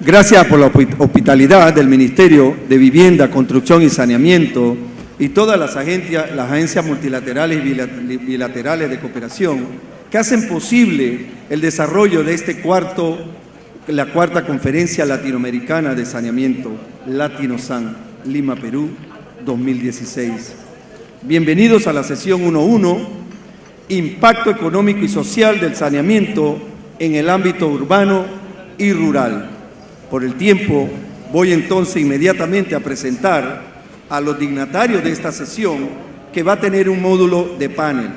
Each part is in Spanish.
Gracias por la hospitalidad del Ministerio de Vivienda, Construcción y Saneamiento y todas las agencias multilaterales y bilaterales de cooperación que hacen posible el desarrollo de la cuarta Conferencia Latinoamericana de Saneamiento, LatinoSan, Lima, Perú, 2016. Bienvenidos a la sesión 1.1, Impacto Económico y Social del Saneamiento en el ámbito urbano y rural. Por el tiempo, voy entonces inmediatamente a presentar a los dignatarios de esta sesión, que va a tener un módulo de panel.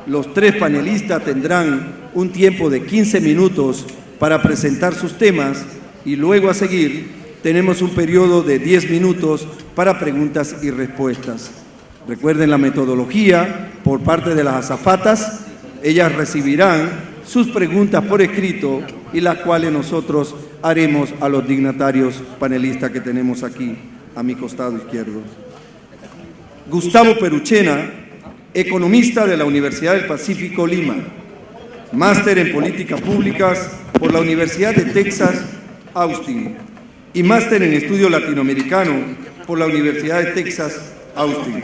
Los tres panelistas tendrán un tiempo de 15 minutos para presentar sus temas y luego a seguir tenemos un periodo de 10 minutos para preguntas y respuestas. Recuerden la metodología por parte de las azafatas. Ellas recibirán sus preguntas por escrito y las cuales nosotros haremos a los dignatarios panelistas que tenemos aquí a mi costado izquierdo. Gustavo Peruchena, economista de la Universidad del Pacífico, Lima, máster en Políticas Públicas por la Universidad de Texas, Austin, y máster en Estudio Latinoamericano por la Universidad de Texas, Austin.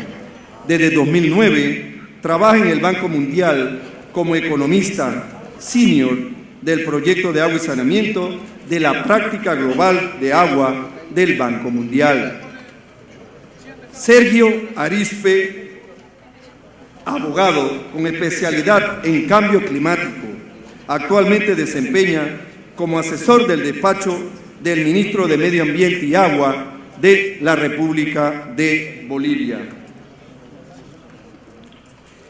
Desde 2009, trabaja en el Banco Mundial como economista senior del proyecto de agua y saneamiento de la práctica global de agua del Banco Mundial. Sergio Arizpe, abogado con especialidad en cambio climático, actualmente desempeña como asesor del despacho del Ministro de Medio Ambiente y Agua de la República de Bolivia.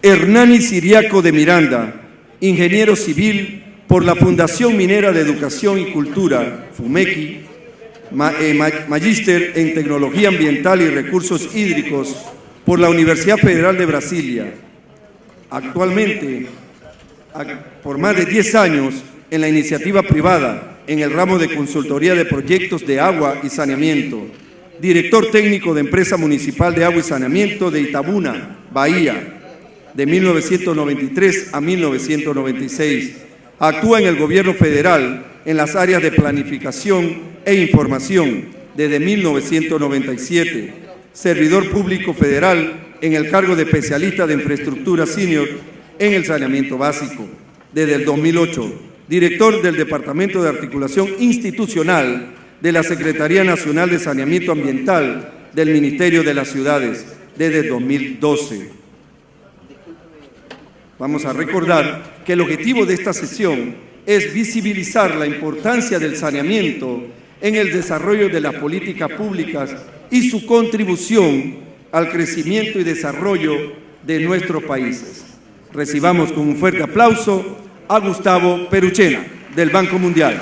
Hernani Siriaco de Miranda, ingeniero civil por la Fundación Minera de Educación y Cultura, FUMECI, magíster en Tecnología Ambiental y Recursos Hídricos por la Universidad Federal de Brasilia. Actualmente, por más de 10 años, en la iniciativa privada, en el ramo de consultoría de proyectos de agua y saneamiento, director técnico de Empresa Municipal de Agua y Saneamiento de Itabuna, Bahía, de 1993 a 1996. Actúa en el Gobierno Federal en las áreas de planificación e información desde 1997. Servidor público federal en el cargo de especialista de infraestructura senior en el saneamiento básico desde el 2008. Director del Departamento de Articulación Institucional de la Secretaría Nacional de Saneamiento Ambiental del Ministerio de las Ciudades desde 2012. Vamos a recordar que el objetivo de esta sesión es visibilizar la importancia del saneamiento en el desarrollo de las políticas públicas y su contribución al crecimiento y desarrollo de nuestros países. Recibamos con un fuerte aplauso a Gustavo Peruchena, del Banco Mundial.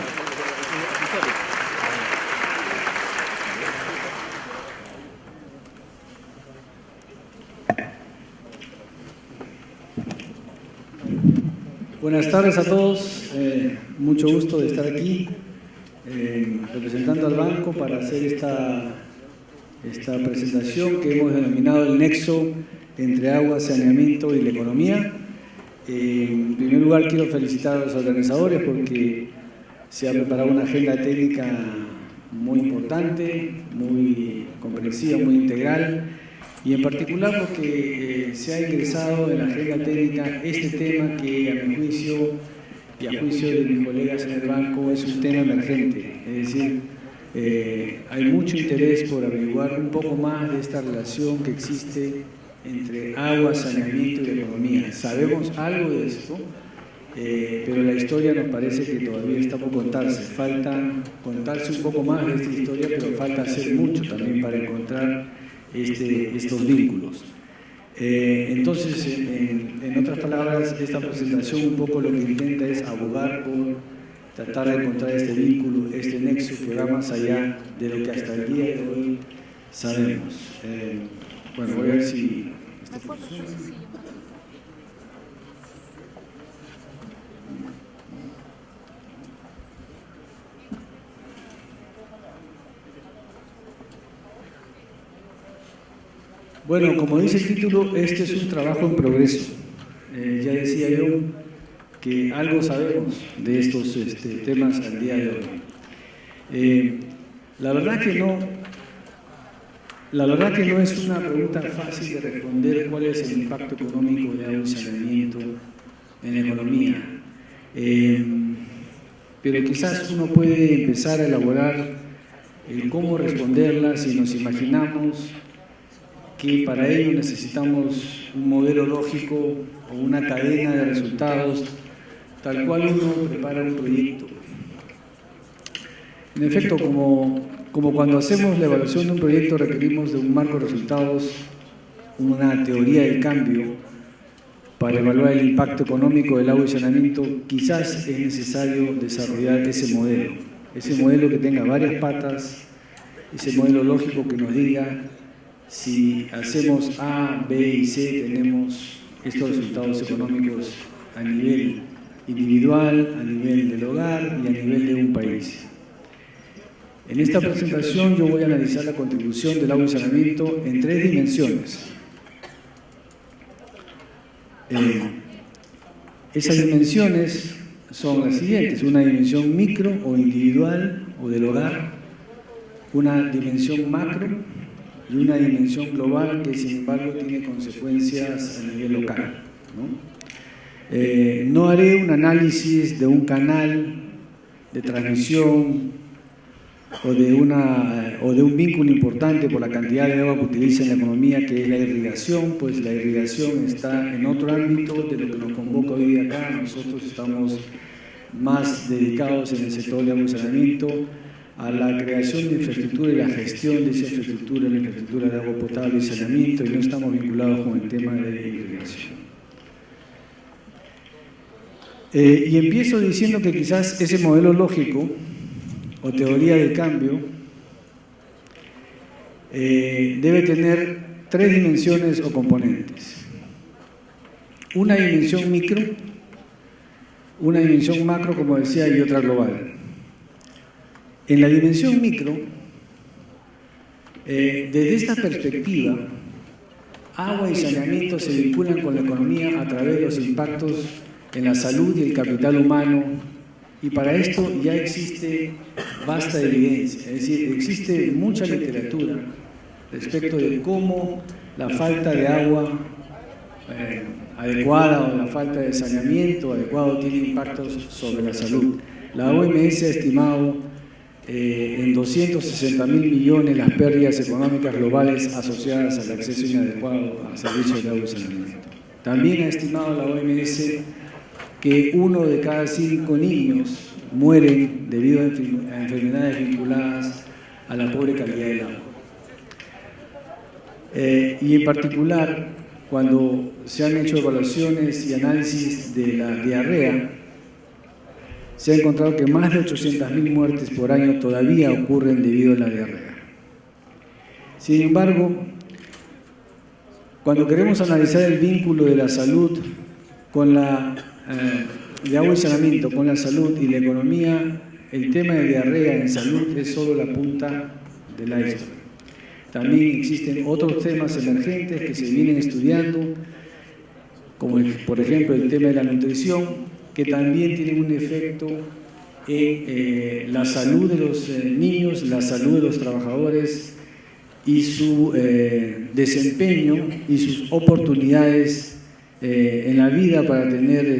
Buenas tardes a todos, mucho gusto de estar aquí representando al banco para hacer esta presentación que hemos denominado el nexo entre agua, saneamiento y la economía. En primer lugar quiero felicitar a los organizadores porque se ha preparado una agenda técnica muy importante, muy comprensiva, muy integral, y en particular porque se ha ingresado en la agenda técnica este tema que a mi juicio y a juicio de mis colegas en el banco es un tema emergente. Es decir, hay mucho interés por averiguar un poco más de esta relación que existe entre agua, saneamiento y la economía. Sabemos algo de esto, pero la historia nos parece que todavía está por contarse. Falta contarse un poco más de esta historia, pero falta hacer mucho también para encontrar estos vínculos. Entonces, en otras palabras, esta presentación un poco lo que intenta es abogar por tratar de encontrar este vínculo, este nexo que va más allá de lo que hasta el día de hoy sabemos. Bueno, voy a ver si esto funciona. Bueno, como dice el título, este es un trabajo en progreso. Ya decía yo que algo sabemos de estos temas al día de hoy. La verdad que no es una pregunta fácil de responder cuál es el impacto económico de agua y saneamiento en la economía. Pero quizás uno puede empezar a elaborar el cómo responderla si nos imaginamos que para ello necesitamos un modelo lógico o una cadena de resultados tal cual uno prepara un proyecto. En efecto, como cuando hacemos la evaluación de un proyecto requerimos de un marco de resultados, una teoría del cambio para evaluar el impacto económico del agua y saneamiento, quizás es necesario desarrollar ese modelo que tenga varias patas, ese modelo lógico que nos diga si hacemos A, B y C tenemos estos resultados económicos a nivel individual, a nivel del hogar y a nivel de un país. En esta presentación yo voy a analizar la contribución del agua y saneamiento en 3 dimensiones. Esas dimensiones son las siguientes: una dimensión micro o individual o del hogar, una dimensión macro y una dimensión global que sin embargo tiene consecuencias a nivel local, ¿no? No haré un análisis de un canal de transmisión o de un vínculo importante por la cantidad de agua que utiliza en la economía, que es la irrigación, pues la irrigación está en otro ámbito de lo que nos convoca hoy día acá. Nosotros estamos más dedicados en el sector de agua y saneamiento a la creación de infraestructura y la gestión de esa infraestructura, la infraestructura de agua potable y saneamiento, y no estamos vinculados con el tema de irrigación. Y empiezo diciendo que quizás ese modelo lógico o teoría del cambio debe tener 3 dimensiones o componentes. Una dimensión micro, una dimensión macro, como decía, y otra global. En la dimensión micro, desde esta perspectiva, agua y saneamiento se vinculan con la economía a través de los impactos en la salud y el capital humano, y para esto ya existe vasta evidencia, es decir, existe mucha literatura respecto de cómo la falta de agua adecuada o la falta de saneamiento adecuado tiene impactos sobre la salud. La OMS ha estimado en 260.000 millones las pérdidas económicas globales asociadas al acceso inadecuado a servicios de agua y saneamiento. También ha estimado la OMS que 1 de cada 5 niños mueren debido a enfermedades vinculadas a la pobre calidad del agua. Y en particular, cuando se han hecho evaluaciones y análisis de la diarrea, se ha encontrado que más de 800.000 muertes por año todavía ocurren debido a la diarrea. Sin embargo, cuando queremos analizar el vínculo de la salud con de agua y saneamiento con la salud y la economía, el tema de diarrea en salud es solo la punta del iceberg. También existen otros temas emergentes que se vienen estudiando, como por ejemplo el tema de la nutrición, que también tienen un efecto en la salud de los niños, la salud de los trabajadores y su desempeño y sus oportunidades en la vida para tener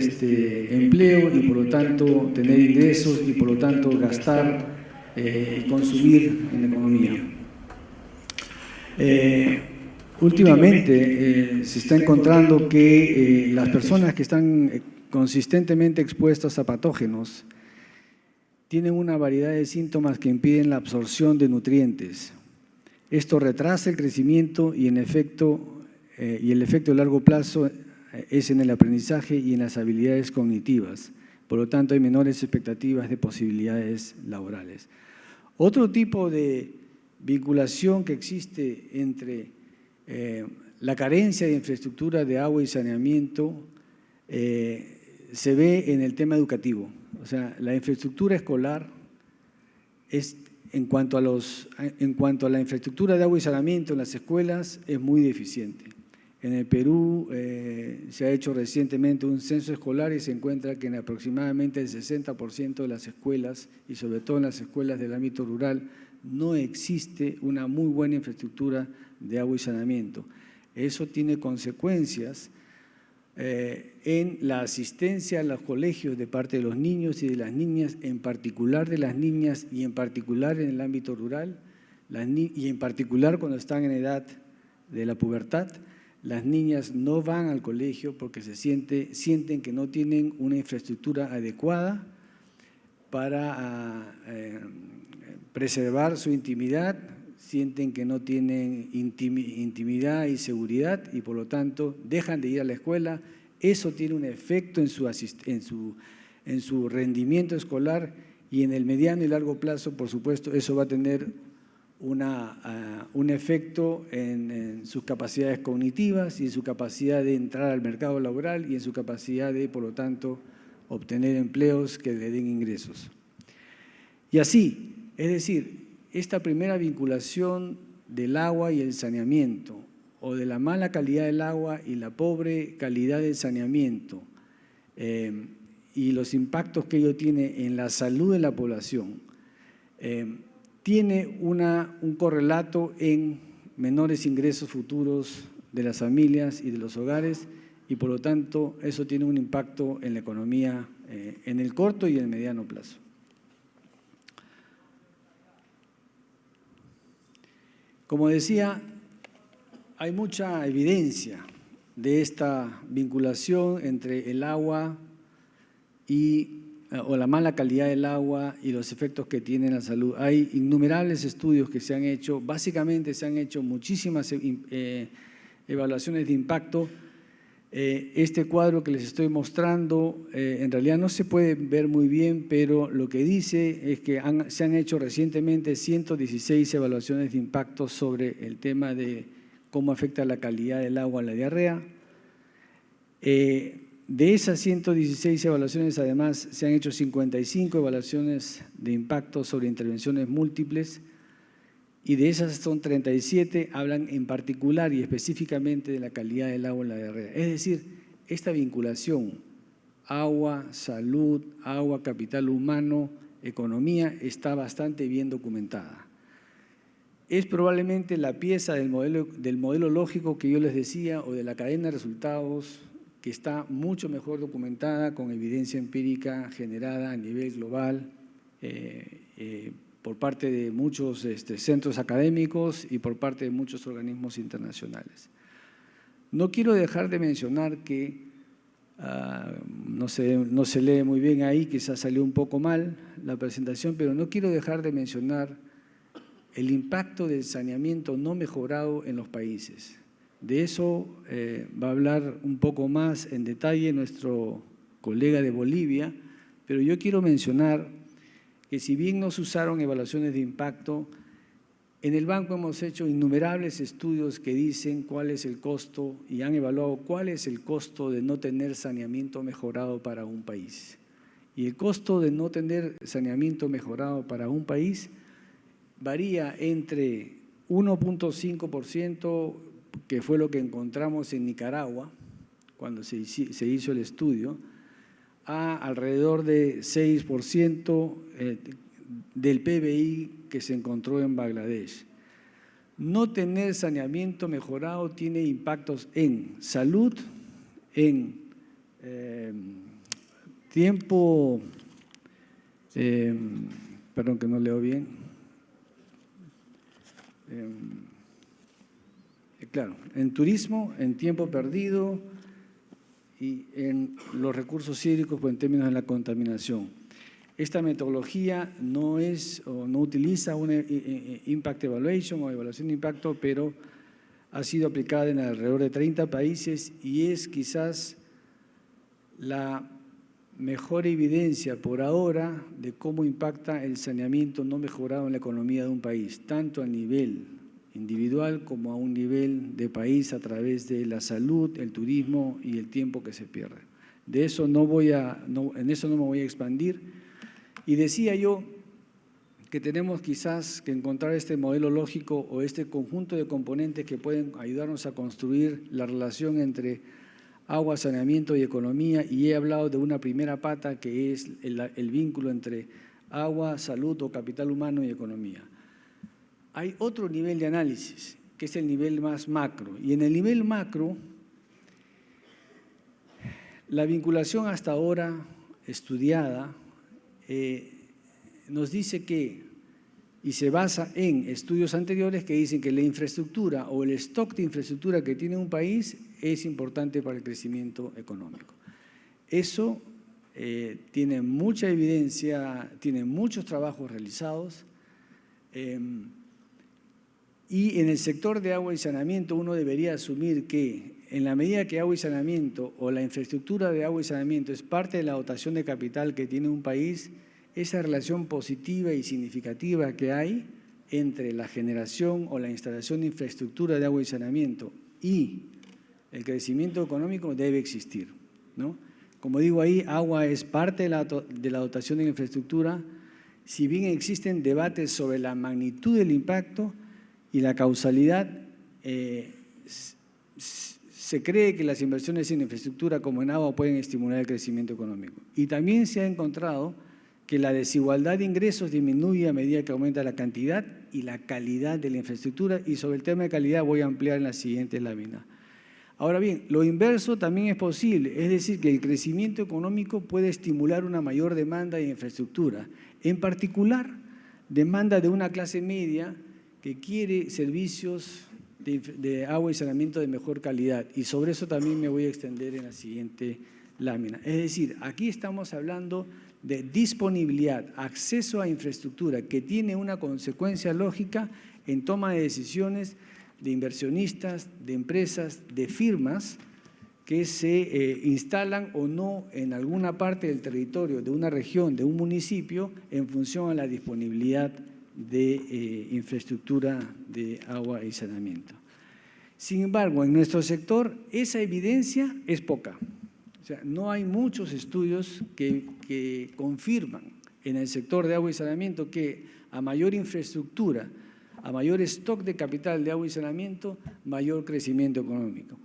empleo y por lo tanto tener ingresos y por lo tanto gastar y consumir en la economía. Últimamente se está encontrando que las personas que están consistentemente expuestas a patógenos tienen una variedad de síntomas que impiden la absorción de nutrientes. Esto retrasa el crecimiento y el efecto a largo plazo es en el aprendizaje y en las habilidades cognitivas. Por lo tanto, hay menores expectativas de posibilidades laborales. Otro tipo de vinculación que existe entre la carencia de infraestructura de agua y saneamiento se ve en el tema educativo. O sea, la infraestructura escolar es, en cuanto a la infraestructura de agua y saneamiento en las escuelas, es muy deficiente. En el Perú se ha hecho recientemente un censo escolar y se encuentra que en aproximadamente el 60% de las escuelas, y sobre todo en las escuelas del ámbito rural, no existe una muy buena infraestructura de agua y saneamiento. Eso tiene consecuencias en la asistencia a los colegios de parte de los niños y de las niñas, en particular de las niñas y en particular en el ámbito rural, y en particular cuando están en edad de la pubertad. Las niñas no van al colegio porque sienten que no tienen una infraestructura adecuada para preservar su intimidad, sienten que no tienen intimidad y seguridad y por lo tanto dejan de ir a la escuela. Eso tiene un efecto en su rendimiento escolar y en el mediano y largo plazo, por supuesto, eso va a tener un efecto en sus capacidades cognitivas y en su capacidad de entrar al mercado laboral y en su capacidad de, por lo tanto, obtener empleos que le den ingresos. Y así, es decir, esta primera vinculación del agua y el saneamiento, o de la mala calidad del agua y la pobre calidad del saneamiento, y los impactos que ello tiene en la salud de la población, tiene un correlato en menores ingresos futuros de las familias y de los hogares y por lo tanto eso tiene un impacto en la economía en el corto y el mediano plazo. Como decía, hay mucha evidencia de esta vinculación entre el agua o la mala calidad del agua y los efectos que tiene en la salud. Hay innumerables estudios que se han hecho, básicamente se han hecho muchísimas evaluaciones de impacto. Este cuadro que les estoy mostrando en realidad no se puede ver muy bien, pero lo que dice es que se han hecho recientemente 116 evaluaciones de impacto sobre el tema de cómo afecta la calidad del agua a la diarrea. De esas 116 evaluaciones, además, se han hecho 55 evaluaciones de impacto sobre intervenciones múltiples y de esas son 37 hablan en particular y específicamente de la calidad del agua en la diarrea. Es decir, esta vinculación agua, salud, agua, capital humano, economía está bastante bien documentada. Es probablemente la pieza del modelo lógico que yo les decía o de la cadena de resultados que está mucho mejor documentada con evidencia empírica generada a nivel global por parte de muchos centros académicos y por parte de muchos organismos internacionales. No quiero dejar de mencionar que, no se lee muy bien ahí, quizás salió un poco mal la presentación, pero no quiero dejar de mencionar el impacto del saneamiento no mejorado en los países. De eso va a hablar un poco más en detalle nuestro colega de Bolivia, pero yo quiero mencionar que si bien no se usaron evaluaciones de impacto, en el banco hemos hecho innumerables estudios que dicen cuál es el costo y han evaluado cuál es el costo de no tener saneamiento mejorado para un país. Y el costo de no tener saneamiento mejorado para un país varía entre 1.5%, que fue lo que encontramos en Nicaragua cuando se hizo el estudio, a alrededor de 6% del PBI que se encontró en Bangladesh. No tener saneamiento mejorado tiene impactos en salud, en tiempo, perdón que no leo bien, claro, en turismo, en tiempo perdido y en los recursos hídricos o en términos de la contaminación. Esta metodología no utiliza una Impact Evaluation o evaluación de impacto, pero ha sido aplicada en alrededor de 30 países y es quizás la mejor evidencia por ahora de cómo impacta el saneamiento no mejorado en la economía de un país, tanto a nivel individual como a un nivel de país a través de la salud, el turismo y el tiempo que se pierde. En eso no me voy a expandir. Y decía yo que tenemos quizás que encontrar este modelo lógico o este conjunto de componentes que pueden ayudarnos a construir la relación entre agua, saneamiento y economía, y he hablado de una primera pata que es el vínculo entre agua, salud o capital humano y economía. Hay otro nivel de análisis, que es el nivel más macro, y en el nivel macro, la vinculación hasta ahora estudiada nos dice que, y se basa en estudios anteriores que dicen que la infraestructura o el stock de infraestructura que tiene un país es importante para el crecimiento económico. Eso tiene mucha evidencia, tiene muchos trabajos realizados, y en el sector de agua y saneamiento uno debería asumir que en la medida que agua y saneamiento o la infraestructura de agua y saneamiento es parte de la dotación de capital que tiene un país, esa relación positiva y significativa que hay entre la generación o la instalación de infraestructura de agua y saneamiento y el crecimiento económico debe existir, ¿no? Como digo ahí, agua es parte de la dotación de la infraestructura, si bien existen debates sobre la magnitud del impacto y la causalidad, se cree que las inversiones en infraestructura como en agua pueden estimular el crecimiento económico. Y también se ha encontrado que la desigualdad de ingresos disminuye a medida que aumenta la cantidad y la calidad de la infraestructura, y sobre el tema de calidad voy a ampliar en la siguiente lámina. Ahora bien, lo inverso también es posible, es decir, que el crecimiento económico puede estimular una mayor demanda de infraestructura, en particular demanda de una clase media que quiere servicios de agua y saneamiento de mejor calidad, y sobre eso también me voy a extender en la siguiente lámina. Es decir, aquí estamos hablando de disponibilidad, acceso a infraestructura que tiene una consecuencia lógica en toma de decisiones de inversionistas, de empresas, de firmas que se instalan o no en alguna parte del territorio de una región, de un municipio, en función a la disponibilidad de infraestructura de agua y saneamiento. Sin embargo, en nuestro sector esa evidencia es poca. O sea, no hay muchos estudios que confirman en el sector de agua y saneamiento que a mayor infraestructura, a mayor stock de capital de agua y saneamiento, mayor crecimiento económico.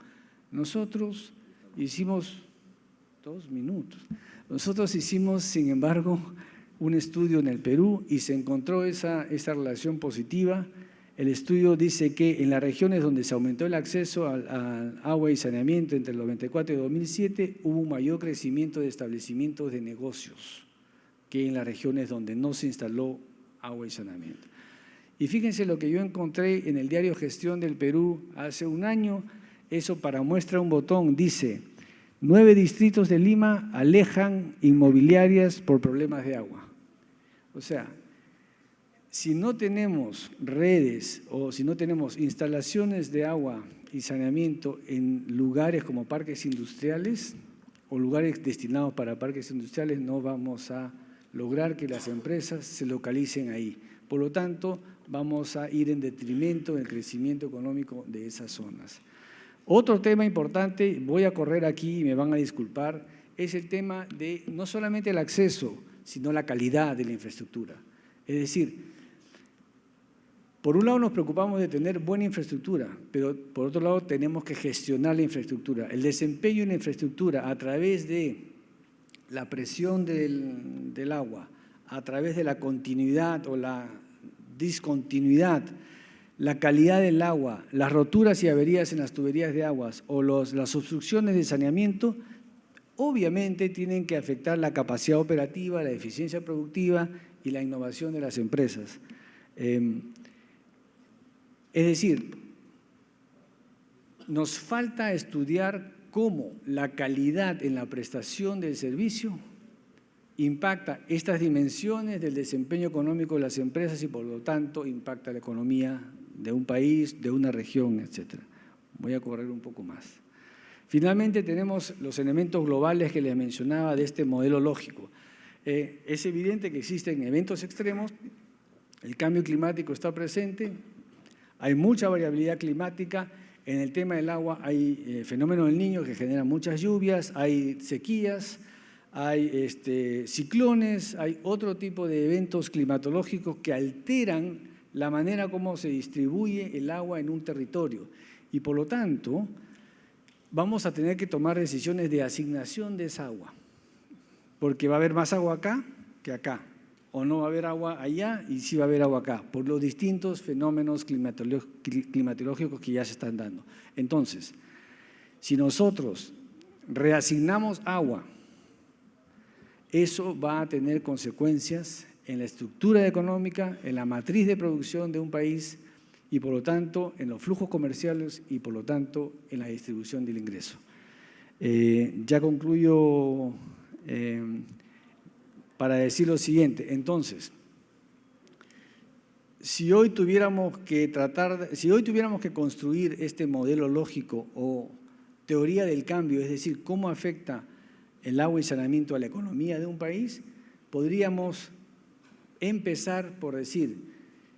Nosotros hicimos 2 minutos. Nosotros hicimos, sin embargo, un estudio en el Perú y se encontró esa relación positiva. El estudio dice que en las regiones donde se aumentó el acceso al agua y saneamiento entre el 94 y 2007 hubo un mayor crecimiento de establecimientos de negocios que en las regiones donde no se instaló agua y saneamiento. Y fíjense lo que yo encontré en el diario Gestión del Perú hace un año, eso para muestra un botón, dice: 9 distritos de Lima alejan inmobiliarias por problemas de agua. O sea, si no tenemos redes o si no tenemos instalaciones de agua y saneamiento en lugares como parques industriales o lugares destinados para parques industriales, no vamos a lograr que las empresas se localicen ahí. Por lo tanto, vamos a ir en detrimento del crecimiento económico de esas zonas. Otro tema importante, voy a correr aquí y me van a disculpar, es el tema de no solamente el acceso, sino la calidad de la infraestructura. Es decir, por un lado nos preocupamos de tener buena infraestructura, pero por otro lado tenemos que gestionar la infraestructura. El desempeño en la infraestructura a través de la presión del agua, a través de la continuidad o la discontinuidad, la calidad del agua, las roturas y averías en las tuberías de aguas o las obstrucciones de saneamiento, obviamente tienen que afectar la capacidad operativa, la eficiencia productiva y la innovación de las empresas. Es decir, nos falta estudiar cómo la calidad en la prestación del servicio impacta estas dimensiones del desempeño económico de las empresas y por lo tanto impacta la economía de un país, de una región, etcétera. Voy a correr un poco más. Finalmente tenemos los elementos globales que les mencionaba de este modelo lógico. Es evidente que existen eventos extremos, el cambio climático está presente, hay mucha variabilidad climática. En el tema del agua hay fenómeno del Niño que genera muchas lluvias, hay sequías, hay ciclones, hay otro tipo de eventos climatológicos que alteran la manera como se distribuye el agua en un territorio. Y por lo tanto, vamos a tener que tomar decisiones de asignación de esa agua, porque va a haber más agua acá que acá, o no va a haber agua allá y sí va a haber agua acá, por los distintos fenómenos climatológicos que ya se están dando. Entonces, si nosotros reasignamos agua, eso va a tener consecuencias en la estructura económica, en la matriz de producción de un país y por lo tanto en los flujos comerciales y por lo tanto en la distribución del ingreso. Ya concluyo para decir lo siguiente. Entonces, si hoy tuviéramos que construir este modelo lógico o teoría del cambio, es decir, cómo afecta el agua y saneamiento a la economía de un país, podríamos empezar por decir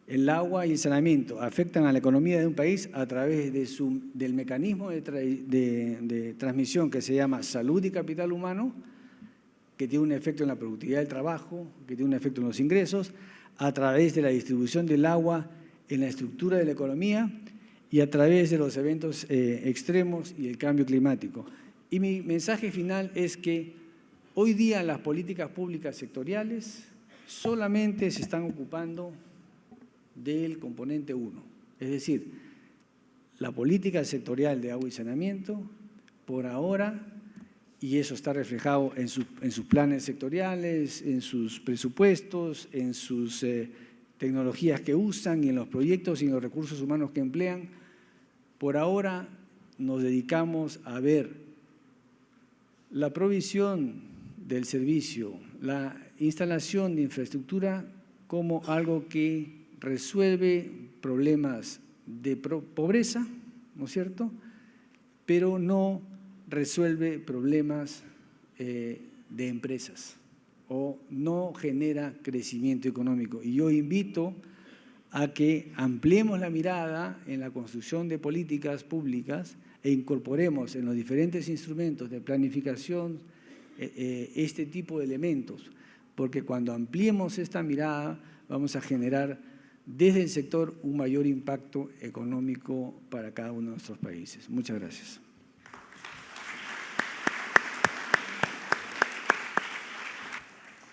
el agua y el saneamiento afectan a la economía de un país a través del mecanismo de transmisión que se llama salud y capital humano, que tiene un efecto en la productividad del trabajo, que tiene un efecto en los ingresos, a través de la distribución del agua en la estructura de la economía y a través de los eventos extremos y el cambio climático. Y mi mensaje final es que hoy día las políticas públicas sectoriales solamente se están ocupando del componente 1, es decir, la política sectorial de agua y saneamiento, por ahora, y eso está reflejado en sus planes sectoriales, en sus presupuestos, en sus tecnologías que usan y en los proyectos y en los recursos humanos que emplean, por ahora nos dedicamos a ver la provisión del servicio, la instalación de infraestructura como algo que resuelve problemas de pobreza, ¿no es cierto?, pero no resuelve problemas de empresas o no genera crecimiento económico. Y yo invito a que ampliemos la mirada en la construcción de políticas públicas e incorporemos en los diferentes instrumentos de planificación este tipo de elementos, porque cuando ampliemos esta mirada vamos a generar desde el sector un mayor impacto económico para cada uno de nuestros países. Muchas gracias.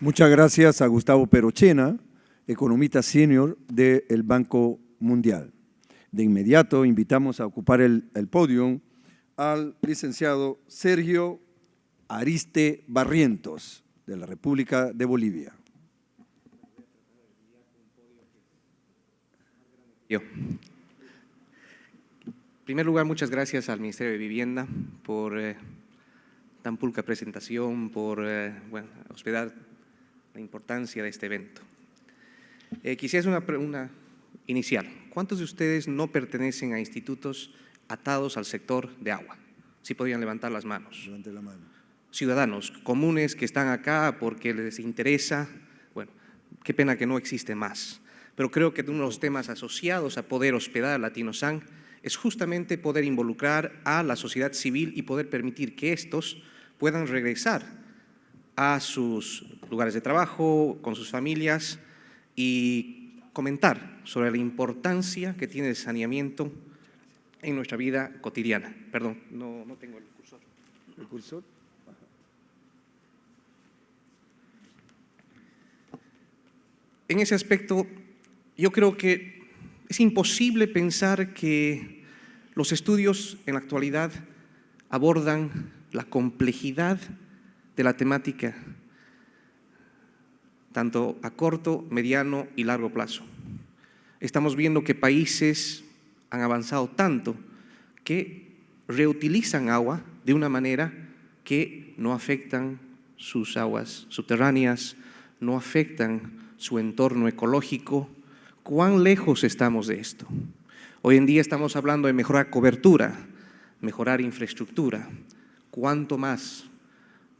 Muchas gracias a Gustavo Perochena, economista senior del Banco Mundial. De inmediato invitamos a ocupar el podio al licenciado Sergio Ariste Barrientos, de la República de Bolivia. En primer lugar, muchas gracias al Ministerio de Vivienda por tan pulcra presentación, por hospedar la importancia de este evento. Quisiera hacer una pregunta inicial. ¿Cuántos de ustedes no pertenecen a institutos atados al sector de agua? Si podrían levantar las manos. Levante la mano. Ciudadanos comunes que están acá porque les interesa, bueno, qué pena que no existe más. Pero creo que uno de los temas asociados a poder hospedar a Latinosan es justamente poder involucrar a la sociedad civil y poder permitir que estos puedan regresar a sus lugares de trabajo, con sus familias y comentar sobre la importancia que tiene el saneamiento en nuestra vida cotidiana. Perdón, no tengo el cursor. ¿El cursor? En ese aspecto, yo creo que es imposible pensar que los estudios en la actualidad abordan la complejidad de la temática, tanto a corto, mediano y largo plazo. Estamos viendo que países han avanzado tanto que reutilizan agua de una manera que no afectan sus aguas subterráneas, no afectan su entorno ecológico. ¿Cuán lejos estamos de esto? Hoy en día estamos hablando de mejorar cobertura, mejorar infraestructura. ¿Cuánto más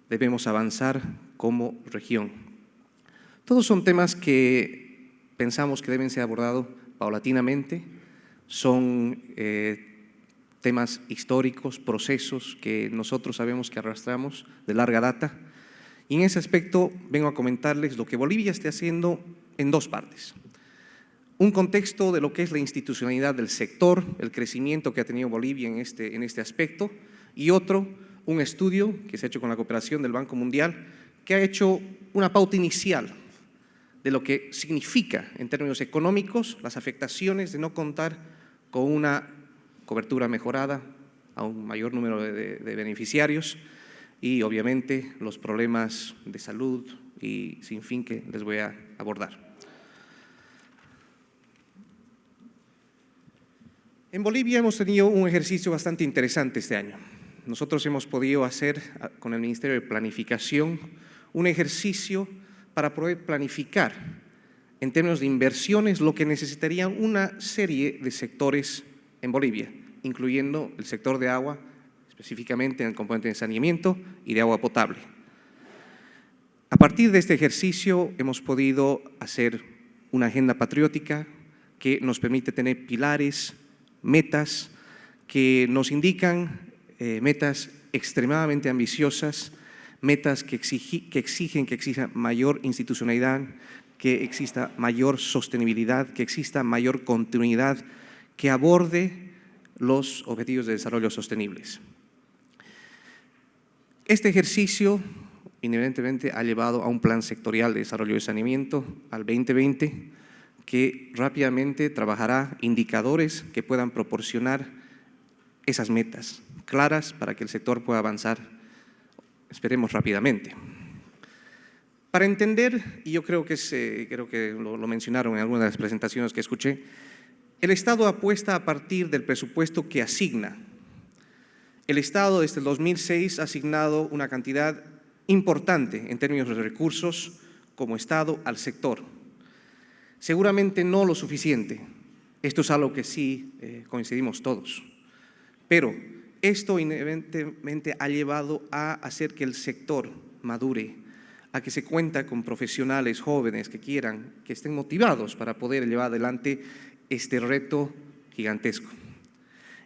debemos avanzar como región? Todos son temas que pensamos que deben ser abordados paulatinamente, son temas históricos, procesos que nosotros sabemos que arrastramos de larga data Y en ese aspecto vengo a comentarles lo que Bolivia está haciendo en dos partes. Un contexto de lo que es la institucionalidad del sector, el crecimiento que ha tenido Bolivia en este aspecto, y otro, un estudio que se ha hecho con la cooperación del Banco Mundial, que ha hecho una pauta inicial de lo que significa en términos económicos las afectaciones de no contar con una cobertura mejorada a un mayor número de beneficiarios y obviamente los problemas de salud y sin fin que les voy a abordar. En Bolivia hemos tenido un ejercicio bastante interesante este año. Nosotros hemos podido hacer con el Ministerio de Planificación un ejercicio para poder planificar en términos de inversiones lo que necesitarían una serie de sectores en Bolivia, incluyendo el sector de agua, específicamente en el componente de saneamiento y de agua potable. A partir de este ejercicio hemos podido hacer una agenda patriótica que nos permite tener pilares, metas que nos indican metas extremadamente ambiciosas, metas que exigen que exista mayor institucionalidad, que exista mayor sostenibilidad, que exista mayor continuidad, que aborde los objetivos de desarrollo sostenibles. Este ejercicio inherentemente ha llevado a un plan sectorial de desarrollo y saneamiento al 2020 que rápidamente trabajará indicadores que puedan proporcionar esas metas claras para que el sector pueda avanzar, esperemos rápidamente. Para entender, y yo creo que lo mencionaron en algunas de las presentaciones que escuché, el Estado apuesta a partir del presupuesto que asigna. El Estado desde el 2006 ha asignado una cantidad importante en términos de recursos como Estado al sector. Seguramente no lo suficiente, esto es algo que sí coincidimos todos, pero esto inherentemente ha llevado a hacer que el sector madure, a que se cuenta con profesionales jóvenes que estén motivados para poder llevar adelante este reto gigantesco.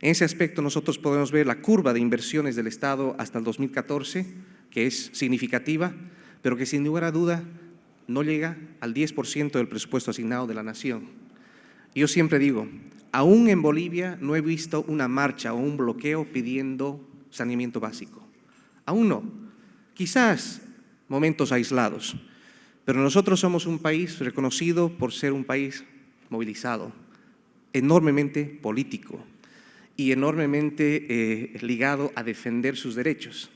En ese aspecto nosotros podemos ver la curva de inversiones del Estado hasta el 2014, que es significativa, pero que sin lugar a duda no llega al 10% del presupuesto asignado de la nación. Yo siempre digo, aún en Bolivia no he visto una marcha o un bloqueo pidiendo saneamiento básico. Aún no. Quizás momentos aislados, pero nosotros somos un país reconocido por ser un país movilizado, enormemente político y enormemente ligado a defender sus derechos.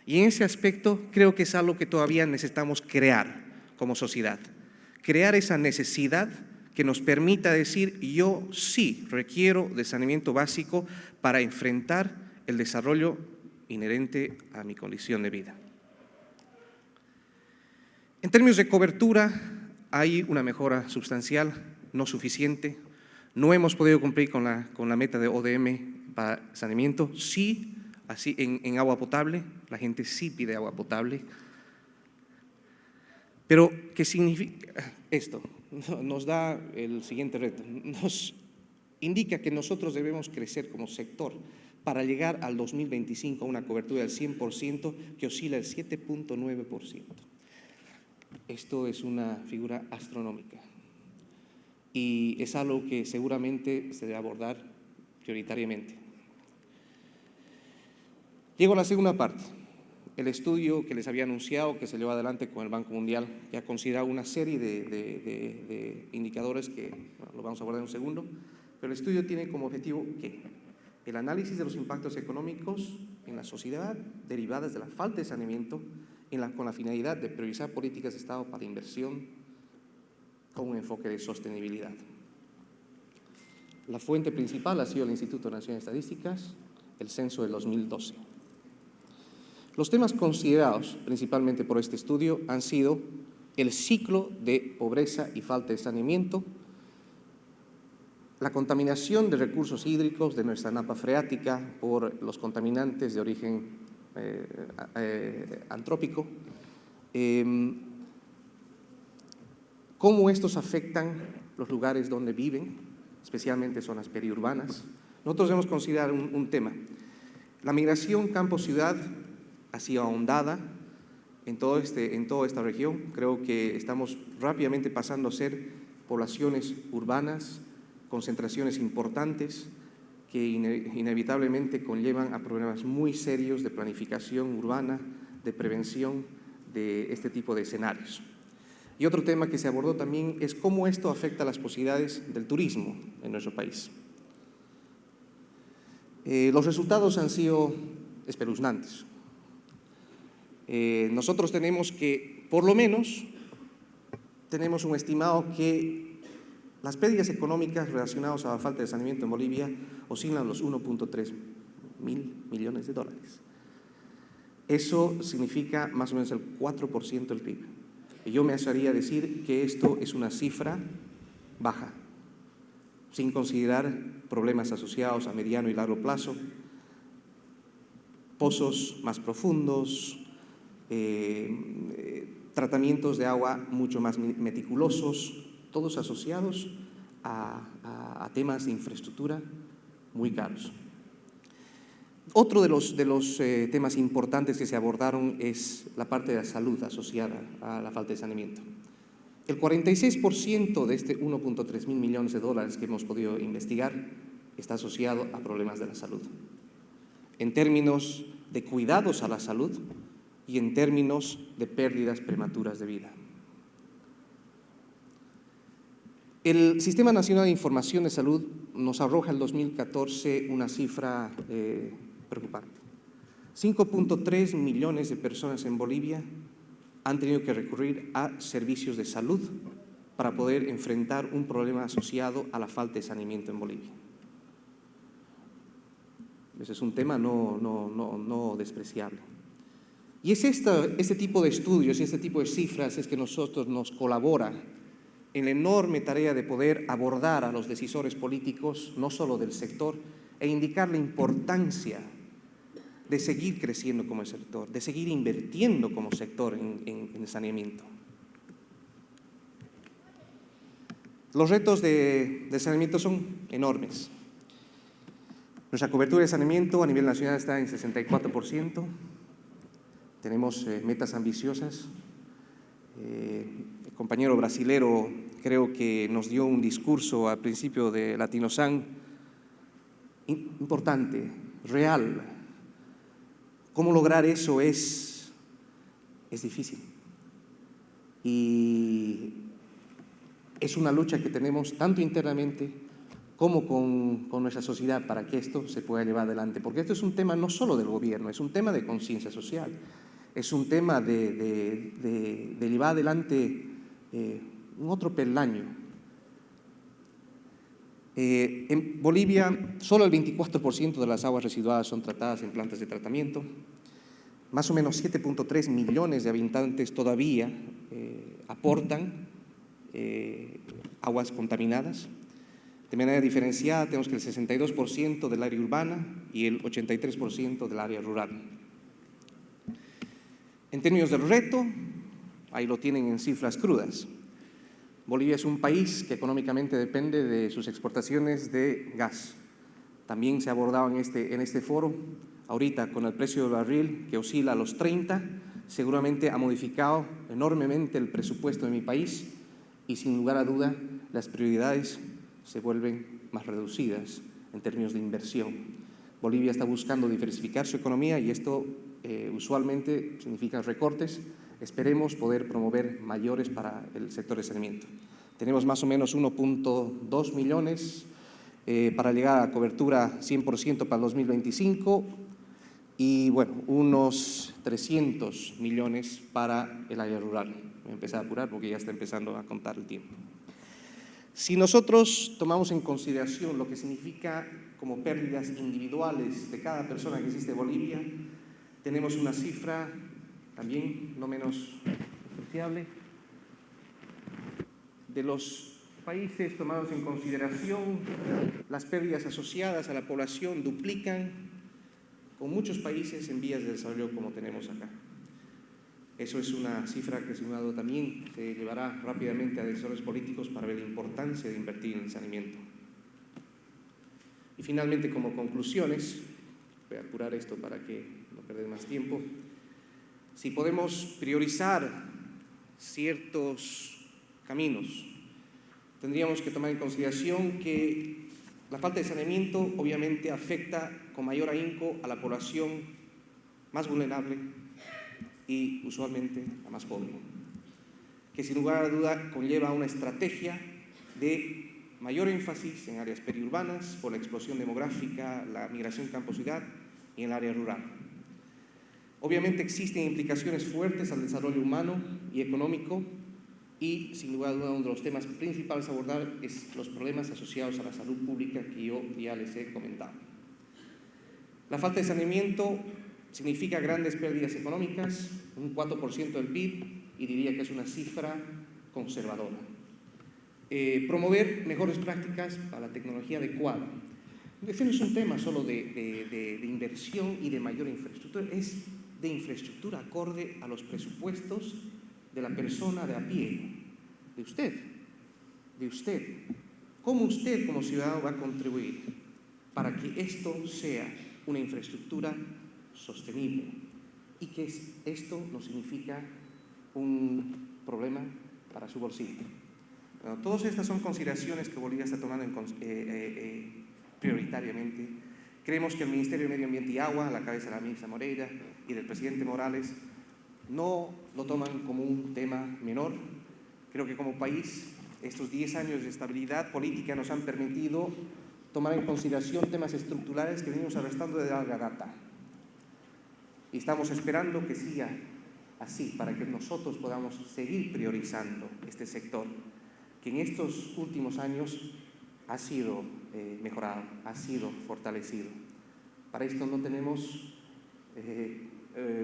Y en ese aspecto creo que es algo que todavía necesitamos crear como sociedad, crear esa necesidad que nos permita decir yo sí requiero de saneamiento básico para enfrentar el desarrollo inherente a mi condición de vida. En términos de cobertura hay una mejora sustancial, no suficiente. No hemos podido cumplir con la meta de ODM para saneamiento, sí, así en agua potable, la gente sí pide agua potable. Pero, ¿qué significa esto? Nos da el siguiente reto, nos indica que nosotros debemos crecer como sector para llegar al 2025 a una cobertura del 100% que oscila el 7.9%. Esto es una figura astronómica y es algo que seguramente se debe abordar prioritariamente. Llego a la segunda parte. El estudio que les había anunciado, que se llevó adelante con el Banco Mundial, que ha considerado una serie de indicadores que lo vamos a abordar en un segundo, pero el estudio tiene como objetivo ¿qué? El análisis de los impactos económicos en la sociedad derivadas de la falta de saneamiento con la finalidad de priorizar políticas de Estado para inversión con un enfoque de sostenibilidad. La fuente principal ha sido el Instituto Nacional de Estadísticas, el censo del 2012. Los temas considerados principalmente por este estudio han sido el ciclo de pobreza y falta de saneamiento, la contaminación de recursos hídricos de nuestra napa freática por los contaminantes de origen antrópico, cómo estos afectan los lugares donde viven, especialmente zonas periurbanas. Nosotros hemos considerado un tema, la migración campo-ciudad ha sido ahondada, en toda esta región. Creo que estamos rápidamente pasando a ser poblaciones urbanas, concentraciones importantes que inevitablemente conllevan a problemas muy serios de planificación urbana, de prevención de este tipo de escenarios. Y otro tema que se abordó también es cómo esto afecta a las posibilidades del turismo en nuestro país. Los resultados han sido espeluznantes. Nosotros tenemos que, por lo menos, tenemos un estimado que las pérdidas económicas relacionadas a la falta de saneamiento en Bolivia oscilan los 1.3 mil millones de dólares. Eso significa más o menos el 4% del PIB. Y yo me atrevería a decir que esto es una cifra baja, sin considerar problemas asociados a mediano y largo plazo, pozos más profundos, tratamientos de agua mucho más meticulosos, todos asociados a temas de infraestructura muy caros. Otro de los temas importantes que se abordaron es la parte de la salud asociada a la falta de saneamiento. El 46% de este 1.3 mil millones de dólares que hemos podido investigar está asociado a problemas de la salud, en términos de cuidados a la salud y en términos de pérdidas prematuras de vida. El Sistema Nacional de Información de Salud nos arroja en 2014 una cifra preocupante. 5.3 millones de personas en Bolivia han tenido que recurrir a servicios de salud para poder enfrentar un problema asociado a la falta de saneamiento en Bolivia. Ese es un tema no despreciable. Y es este tipo de estudios y este tipo de cifras es que nosotros nos colabora en la enorme tarea de poder abordar a los decisores políticos, no solo del sector, e indicar la importancia de seguir creciendo como sector, de seguir invirtiendo como sector en el saneamiento. Los retos de saneamiento son enormes. Nuestra cobertura de saneamiento a nivel nacional está en 64%. Tenemos metas ambiciosas. El compañero brasilero creo que nos dio un discurso al principio de Latinosan importante, real. ¿Cómo lograr eso? Es difícil. Y es una lucha que tenemos tanto internamente como con nuestra sociedad para que esto se pueda llevar adelante. Porque esto es un tema no solo del gobierno, es un tema de conciencia social, es un tema de llevar adelante un otro peldaño. En Bolivia, solo el 24% de las aguas residuales son tratadas en plantas de tratamiento. Más o menos 7.3 millones de habitantes todavía aportan aguas contaminadas. De manera diferenciada, tenemos que el 62% del área urbana y el 83% del área rural. En términos del reto, ahí lo tienen en cifras crudas. Bolivia es un país que económicamente depende de sus exportaciones de gas. También se ha abordado en este foro, ahorita con el precio del barril que oscila a los 30, seguramente ha modificado enormemente el presupuesto de mi país y sin lugar a duda las prioridades se vuelven más reducidas en términos de inversión. Bolivia está buscando diversificar su economía y esto usualmente significa recortes. Esperemos poder promover mayores para el sector de saneamiento. Tenemos más o menos 1.2 millones para llegar a cobertura 100% para el 2025 y bueno, unos 300 millones para el área rural. Voy a empezar a apurar porque ya está empezando a contar el tiempo. Si nosotros tomamos en consideración lo que significa como pérdidas individuales de cada persona que existe en Bolivia, tenemos una cifra también no menos apreciable. De los países tomados en consideración, las pérdidas asociadas a la población duplican con muchos países en vías de desarrollo como tenemos acá. Eso es una cifra que, sin duda, también se llevará rápidamente a decisores políticos para ver la importancia de invertir en el saneamiento. Y finalmente, como conclusiones, voy a apurar esto para que no perder más tiempo, Si podemos priorizar ciertos caminos, tendríamos que tomar en consideración que la falta de saneamiento obviamente afecta con mayor ahínco a la población más vulnerable y usualmente la más pobre, que sin lugar a duda conlleva una estrategia de mayor énfasis en áreas periurbanas por la explosión demográfica, la migración campo-ciudad y en el área rural. Obviamente existen implicaciones fuertes al desarrollo humano y económico y, sin lugar a duda, uno de los temas principales a abordar es los problemas asociados a la salud pública que yo ya les he comentado. La falta de saneamiento significa grandes pérdidas económicas, un 4% del PIB, y diría que es una cifra conservadora. Promover mejores prácticas para la tecnología adecuada. Este no es un tema solo de inversión y de mayor infraestructura, es de infraestructura acorde a los presupuestos de la persona de a pie, de usted. ¿Cómo usted como ciudadano va a contribuir para que esto sea una infraestructura sostenible y que esto no significa un problema para su bolsillo? Bueno, todas estas son consideraciones que Bolivia está tomando prioritariamente. Creemos que el Ministerio de Medio Ambiente y Agua, a la cabeza de la ministra Moreira y del presidente Morales, no lo toman como un tema menor. Creo que como país, estos 10 años de estabilidad política nos han permitido tomar en consideración temas estructurales que venimos arrastrando de larga data. Y estamos esperando que siga así, para que nosotros podamos seguir priorizando este sector, que en estos últimos años ha sido mejorado, ha sido fortalecido. Para esto no tenemos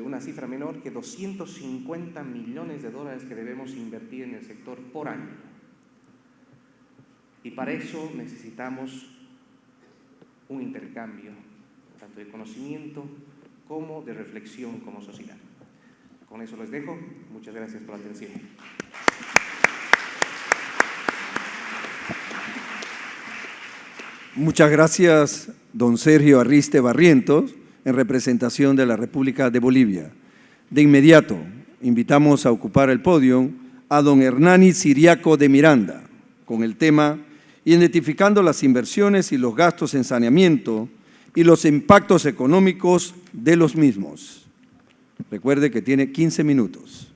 una cifra menor que 250 millones de dólares que debemos invertir en el sector por año. Y para eso necesitamos un intercambio, tanto de conocimiento como de reflexión como sociedad. Con eso les dejo. Muchas gracias por la atención. Muchas gracias, don Sergio Arriste Barrientos, en representación de la República de Bolivia. De inmediato, invitamos a ocupar el podio a don Hernani Siriaco de Miranda, con el tema Identificando las inversiones y los gastos en saneamiento y los impactos económicos de los mismos. Recuerde que tiene 15 minutos.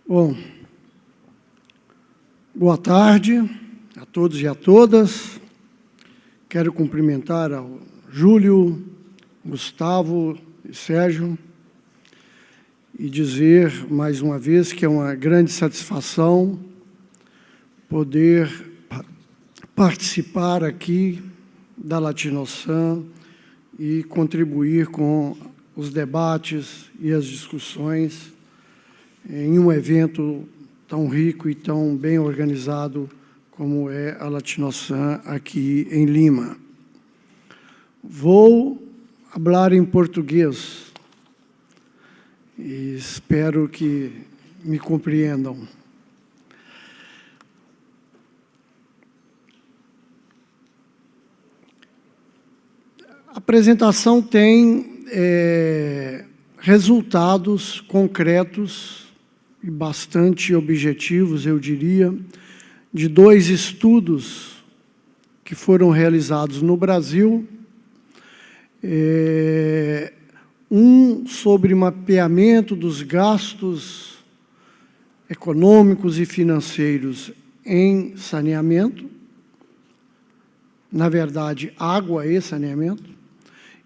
Bom, boa tarde a todos e a todas. Quero cumprimentar ao Júlio, Gustavo e Sérgio e dizer mais uma vez que é uma grande satisfação poder participar aqui da Latinosan e contribuir com os debates e as discussões em um evento tão rico e tão bem organizado como é a Latinosan aqui em Lima. Vou falar em português e espero que me compreendam. A apresentação tem resultados concretos e bastante objetivos, eu diria, de 2 estudos que foram realizados no Brasil, um sobre mapeamento dos gastos econômicos e financeiros em saneamento, na verdade, água e saneamento,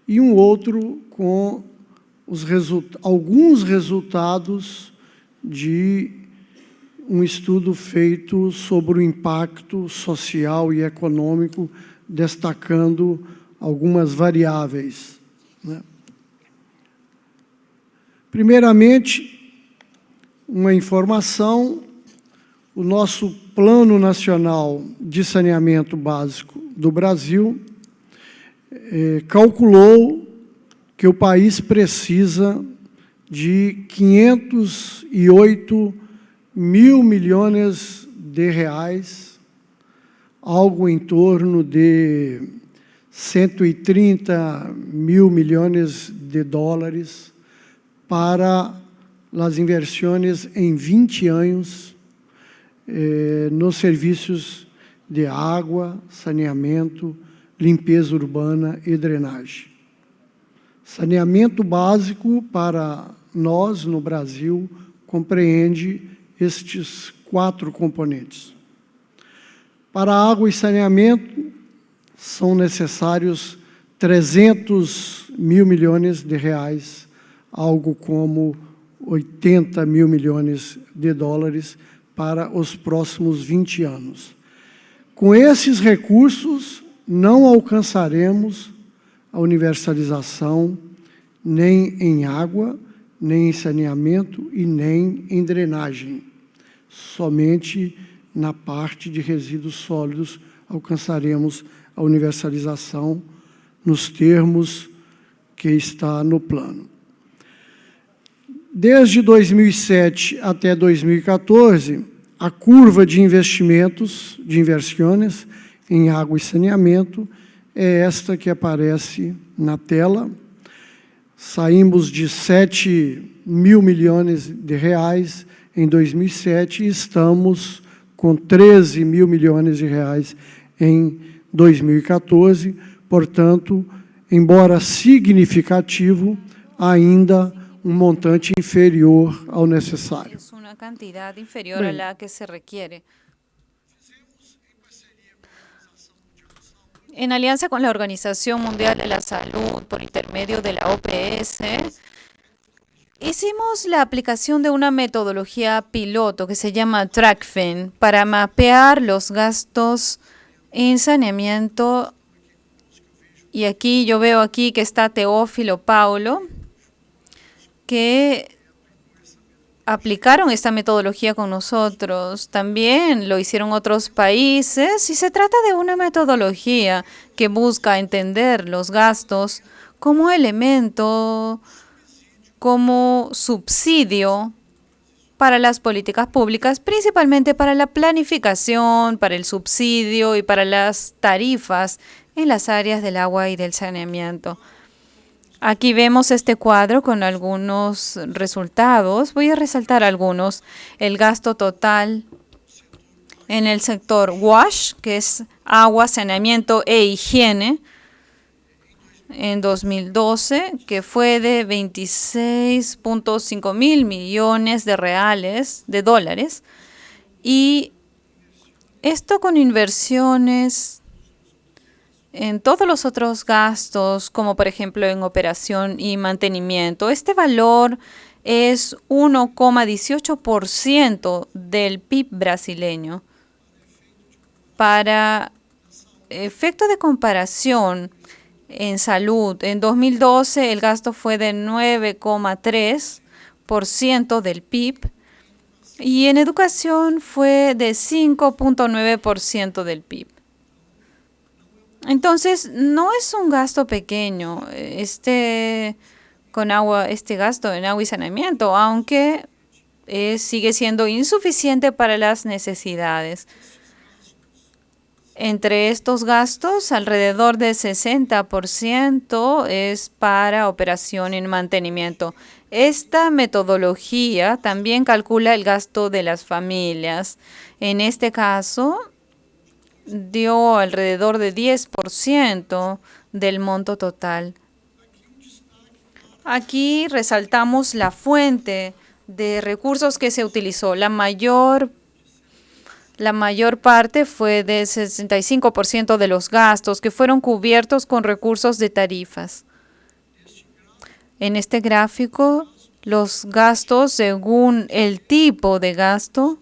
e um outro com alguns resultados de um estudo feito sobre o impacto social e econômico, destacando algumas variáveis, né? Primeiramente, uma informação: o nosso Plano Nacional de Saneamento Básico do Brasil calculou que o país precisa de 508 mil milhões de reais algo em torno de 130 mil milhões de dólares para as inversões em 20 anos nos serviços de água, saneamento, limpeza urbana e drenagem. Saneamento básico para nós, no Brasil, compreende estes 4 componentes. Para água e saneamento, são necessários 300 mil milhões de reais, algo como 80 mil milhões de dólares para os próximos 20 anos. Com esses recursos, não alcançaremos a universalização nem em água, nem em saneamento e nem em drenagem. Somente na parte de resíduos sólidos alcançaremos a universalização nos termos que está no plano. Desde 2007 até 2014, a curva de investimentos, de inversões em água e saneamento, é esta que aparece na tela. Saímos de 7 mil milhões de reais em 2007 e estamos com 13 mil milhões de reais em 2014. Portanto, embora significativo, ainda montante inferior ao necessário. Es una cantidad inferior a la que se requiere. En alianza con la Organización Mundial de la Salud, por intermedio de la OPS, hicimos la aplicación de una metodología piloto que se llama TrackFin para mapear los gastos en saneamiento. Y aquí yo veo aquí que está Teófilo Paulo, que aplicaron esta metodología con nosotros. También lo hicieron otros países y se trata de una metodología que busca entender los gastos como elemento, como subsidio para las políticas públicas, principalmente para la planificación, para el subsidio y para las tarifas en las áreas del agua y del saneamiento. Aquí vemos este cuadro con algunos resultados. Voy a resaltar algunos. El gasto total en el sector WASH, que es agua, saneamiento e higiene, en 2012, que fue de 26.5 mil millones de dólares. Y esto con inversiones en todos los otros gastos, como por ejemplo en operación y mantenimiento. Este valor es 1,18% del PIB brasileño. Para efecto de comparación, en salud, en 2012 el gasto fue de 9,3% del PIB y en educación fue de 5,9% del PIB. Entonces, no es un gasto pequeño este gasto en agua y saneamiento, aunque sigue siendo insuficiente para las necesidades. Entre estos gastos, alrededor de 60% es para operación y mantenimiento. Esta metodología también calcula el gasto de las familias. En este caso, dio alrededor de 10% del monto total. Aquí resaltamos la fuente de recursos que se utilizó. La mayor parte fue de 65% de los gastos que fueron cubiertos con recursos de tarifas. En este gráfico, los gastos según el tipo de gasto.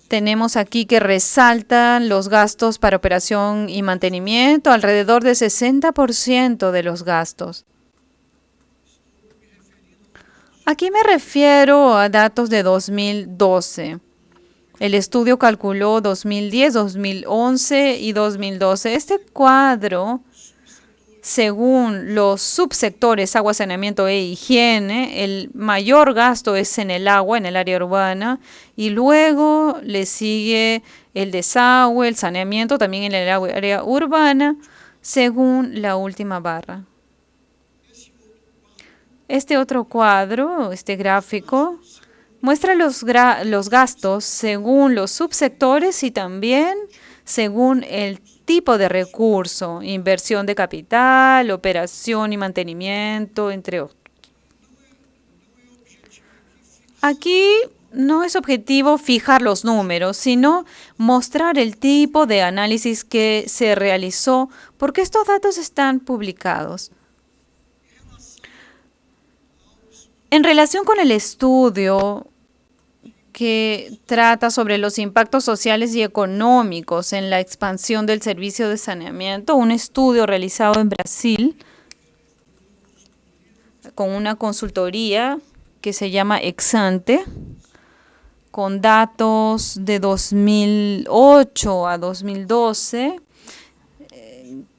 Tenemos aquí que resaltan los gastos para operación y mantenimiento, alrededor de 60% de los gastos. Aquí me refiero a datos de 2012. El estudio calculó 2010, 2011 y 2012. Este cuadro Según los subsectores agua, saneamiento e higiene, el mayor gasto es en el agua, en el área urbana, y luego le sigue el desagüe, el saneamiento también en el área urbana, según la última barra. Este otro cuadro, este gráfico, muestra los gastos según los subsectores y también según el tipo de recurso, inversión de capital, operación y mantenimiento, entre otros. Aquí no es objetivo fijar los números, sino mostrar el tipo de análisis que se realizó, porque estos datos están publicados. En relación con el estudio que trata sobre los impactos sociales y económicos en la expansión del servicio de saneamiento, un estudio realizado en Brasil con una consultoría que se llama Exante, con datos de 2008 a 2012,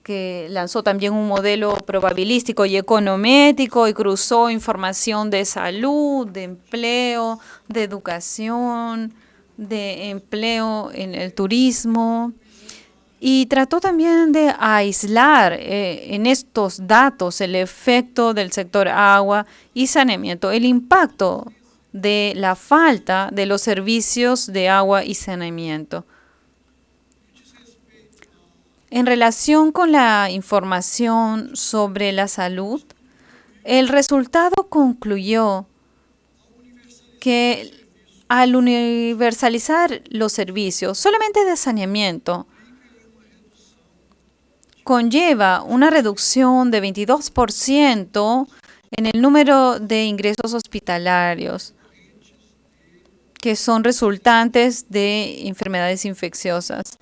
que lanzó también un modelo probabilístico y econométrico y cruzó información de salud, de empleo, de educación, de empleo en el turismo, y trató también de aislar en estos datos el efecto del sector agua y saneamiento, el impacto de la falta de los servicios de agua y saneamiento. En relación con la información sobre la salud, el resultado concluyó que al universalizar los servicios solamente de saneamiento, conlleva una reducción de 22% en el número de ingresos hospitalarios que son resultantes de enfermedades infecciosas.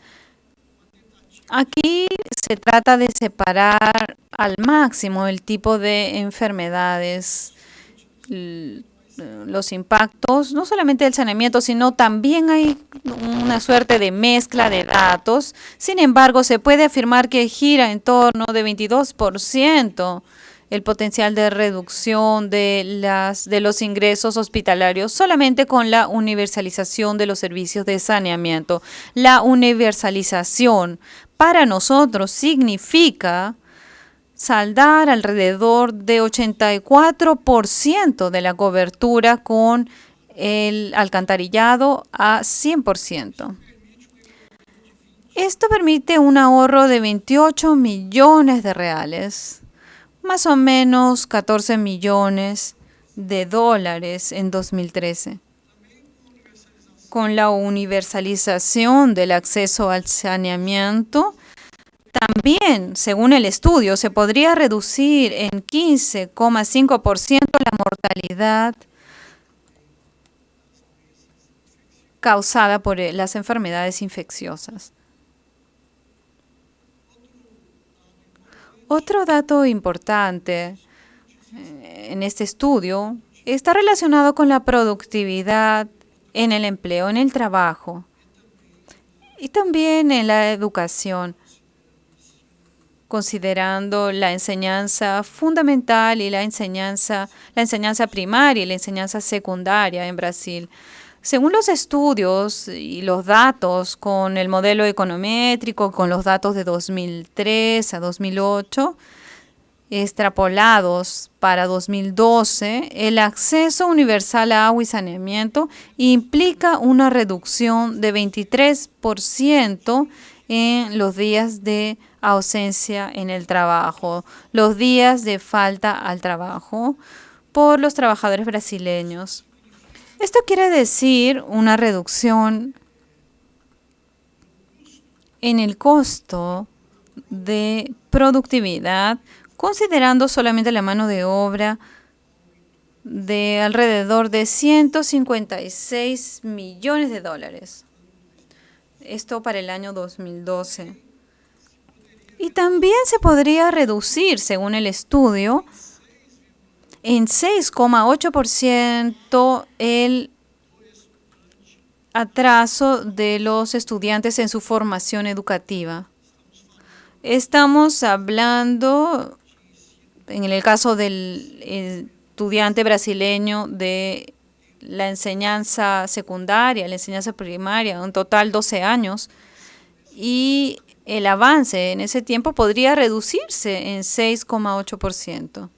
Aquí se trata de separar al máximo el tipo de enfermedades, los impactos, no solamente del saneamiento, sino también hay una suerte de mezcla de datos. Sin embargo, se puede afirmar que gira en torno de 22% el potencial de reducción de los ingresos hospitalarios solamente con la universalización de los servicios de saneamiento. La universalización para nosotros significa saldar alrededor de 84% de la cobertura con el alcantarillado a 100%. Esto permite un ahorro de 28 millones de reales, más o menos 14 millones de dólares en 2013. Con la universalización del acceso al saneamiento, también, según el estudio, se podría reducir en 15,5% la mortalidad causada por las enfermedades infecciosas. Otro dato importante en este estudio está relacionado con la productividad en el empleo, en el trabajo y también en la educación, considerando la enseñanza fundamental y la enseñanza primaria y la enseñanza secundaria en Brasil. Según los estudios y los datos con el modelo econométrico, con los datos de 2003 a 2008, extrapolados para 2012, el acceso universal a agua y saneamiento implica una reducción de 23% en los días de ausencia en el trabajo, los días de falta al trabajo por los trabajadores brasileños. Esto quiere decir una reducción en el costo de productividad, considerando solamente la mano de obra de alrededor de 156 millones de dólares. Esto para el año 2012. Y también se podría reducir, según el estudio, en 6,8% el atraso de los estudiantes en su formación educativa. Estamos hablando, en el caso del estudiante brasileño, de la enseñanza secundaria, la enseñanza primaria, un total 12 años, y el avance en ese tiempo podría reducirse en 6,8%.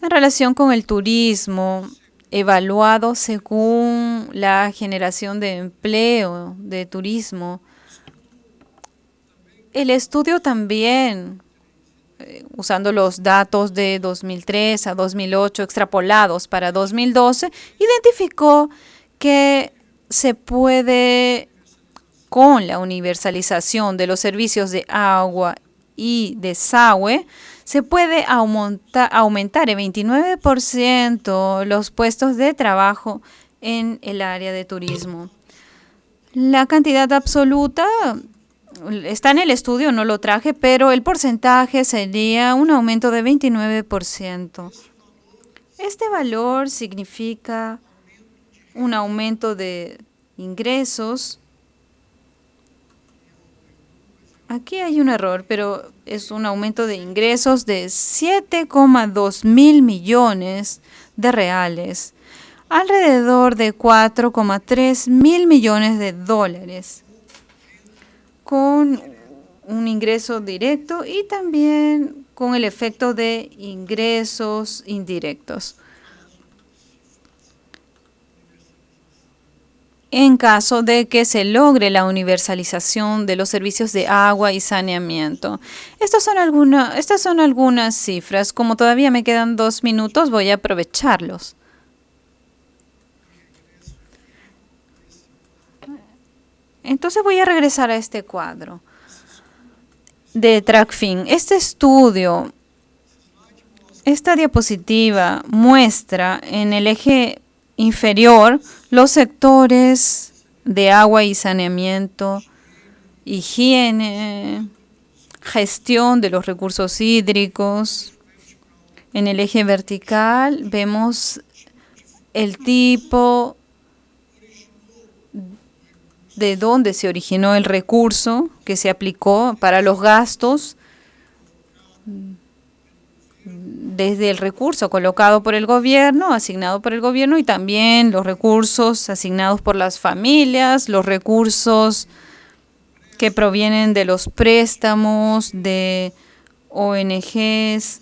En relación con el turismo, evaluado según la generación de empleo de turismo, el estudio también, usando los datos de 2003 a 2008 extrapolados para 2012, identificó que se puede, con la universalización de los servicios de agua y desagüe, se puede aumentar en 29% los puestos de trabajo en el área de turismo. La cantidad absoluta está en el estudio, no lo traje, pero el porcentaje sería un aumento de 29%. Este valor significa un aumento de ingresos. Aquí hay un error, pero es un aumento de ingresos de 7,2 mil millones de reales, alrededor de 4,3 mil millones de dólares, con un ingreso directo y también con el efecto de ingresos indirectos. En caso de que se logre la universalización de los servicios de agua y saneamiento. Estas son algunas cifras. Como todavía me quedan 2 minutos, voy a aprovecharlos. Entonces voy a regresar a este cuadro de TRACFIN. Este estudio, esta diapositiva muestra en el eje inferior los sectores de agua y saneamiento, higiene, gestión de los recursos hídricos. En el eje vertical vemos el tipo de dónde se originó el recurso que se aplicó para los gastos, desde el recurso colocado por el gobierno, asignado por el gobierno, y también los recursos asignados por las familias, los recursos que provienen de los préstamos, de ONGs,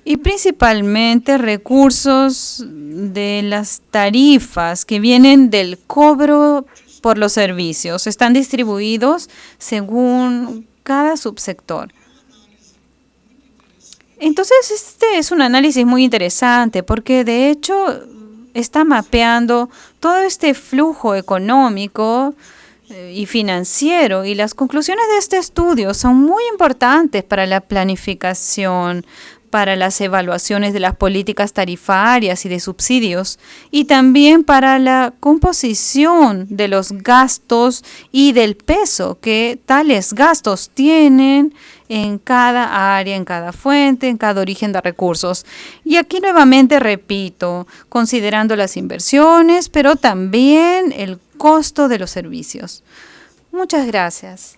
y principalmente recursos de las tarifas que vienen del cobro por los servicios. Están distribuidos según cada subsector. Entonces, este es un análisis muy interesante porque, de hecho, está mapeando todo este flujo económico y financiero, y las conclusiones de este estudio son muy importantes para la planificación, para las evaluaciones de las políticas tarifarias y de subsidios, y también para la composición de los gastos y del peso que tales gastos tienen en cada área, en cada fuente, en cada origen de recursos. Y aquí nuevamente repito, considerando las inversiones, pero también el costo de los servicios. Muchas gracias.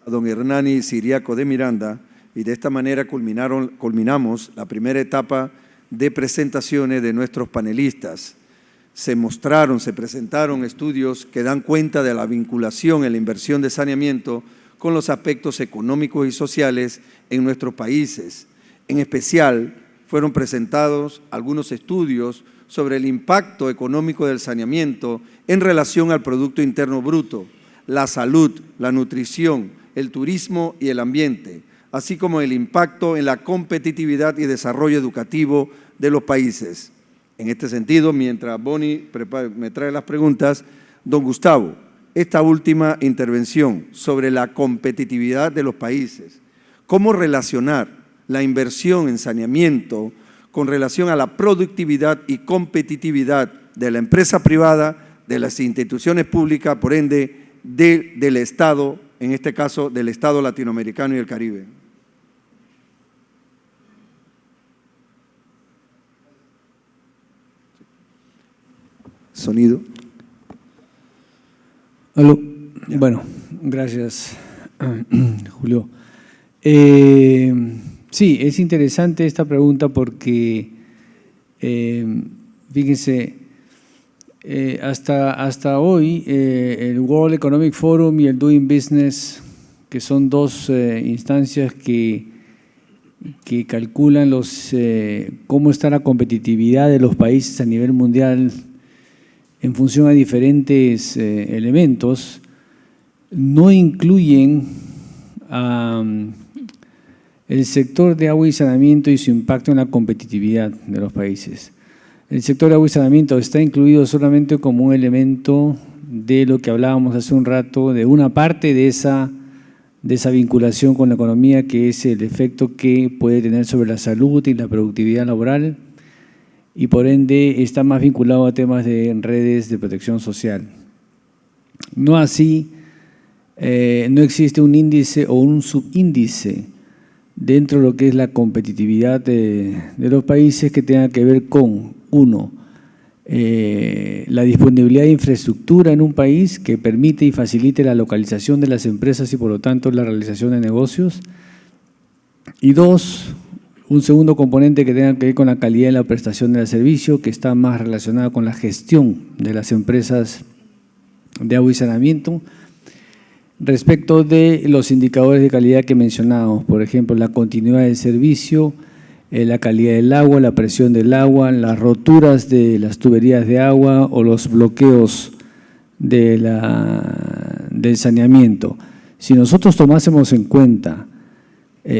A don Hernani Siriaco de Miranda, y de esta manera culminamos la primera etapa de presentaciones de nuestros panelistas. Se presentaron estudios que dan cuenta de la vinculación en la inversión de saneamiento con los aspectos económicos y sociales en nuestros países. En especial, fueron presentados algunos estudios sobre el impacto económico del saneamiento en relación al Producto Interno Bruto, la salud, la nutrición, el turismo y el ambiente, así como el impacto en la competitividad y desarrollo educativo de los países. En este sentido, mientras Bonnie me trae las preguntas, don Gustavo, esta última intervención sobre la competitividad de los países, ¿cómo relacionar la inversión en saneamiento con relación a la productividad y competitividad de la empresa privada, de las instituciones públicas, por ende, del Estado, en este caso del Estado latinoamericano y el Caribe? sonido. Aló. Bueno, gracias, Julio. Sí, es interesante esta pregunta porque, fíjense, hasta hoy el World Economic Forum y el Doing Business, que son dos instancias que calculan cómo está la competitividad de los países a nivel mundial en función a diferentes elementos, no incluyen el sector de agua y saneamiento y su impacto en la competitividad de los países. El sector de agua y saneamiento está incluido solamente como un elemento de lo que hablábamos hace un rato, de una parte de esa vinculación con la economía, que es el efecto que puede tener sobre la salud y la productividad laboral, y por ende está más vinculado a temas de redes de protección social. No así, no existe un índice o un subíndice dentro de lo que es la competitividad de los países que tenga que ver con, uno, la disponibilidad de infraestructura en un país que permite y facilite la localización de las empresas y por lo tanto la realización de negocios. Y dos, un segundo componente que tenga que ver con la calidad de la prestación del servicio, que está más relacionada con la gestión de las empresas de agua y saneamiento. Respecto de los indicadores de calidad que mencionábamos, por ejemplo, la continuidad del servicio, la calidad del agua, la presión del agua, las roturas de las tuberías de agua o los bloqueos del saneamiento. Si nosotros tomásemos en cuenta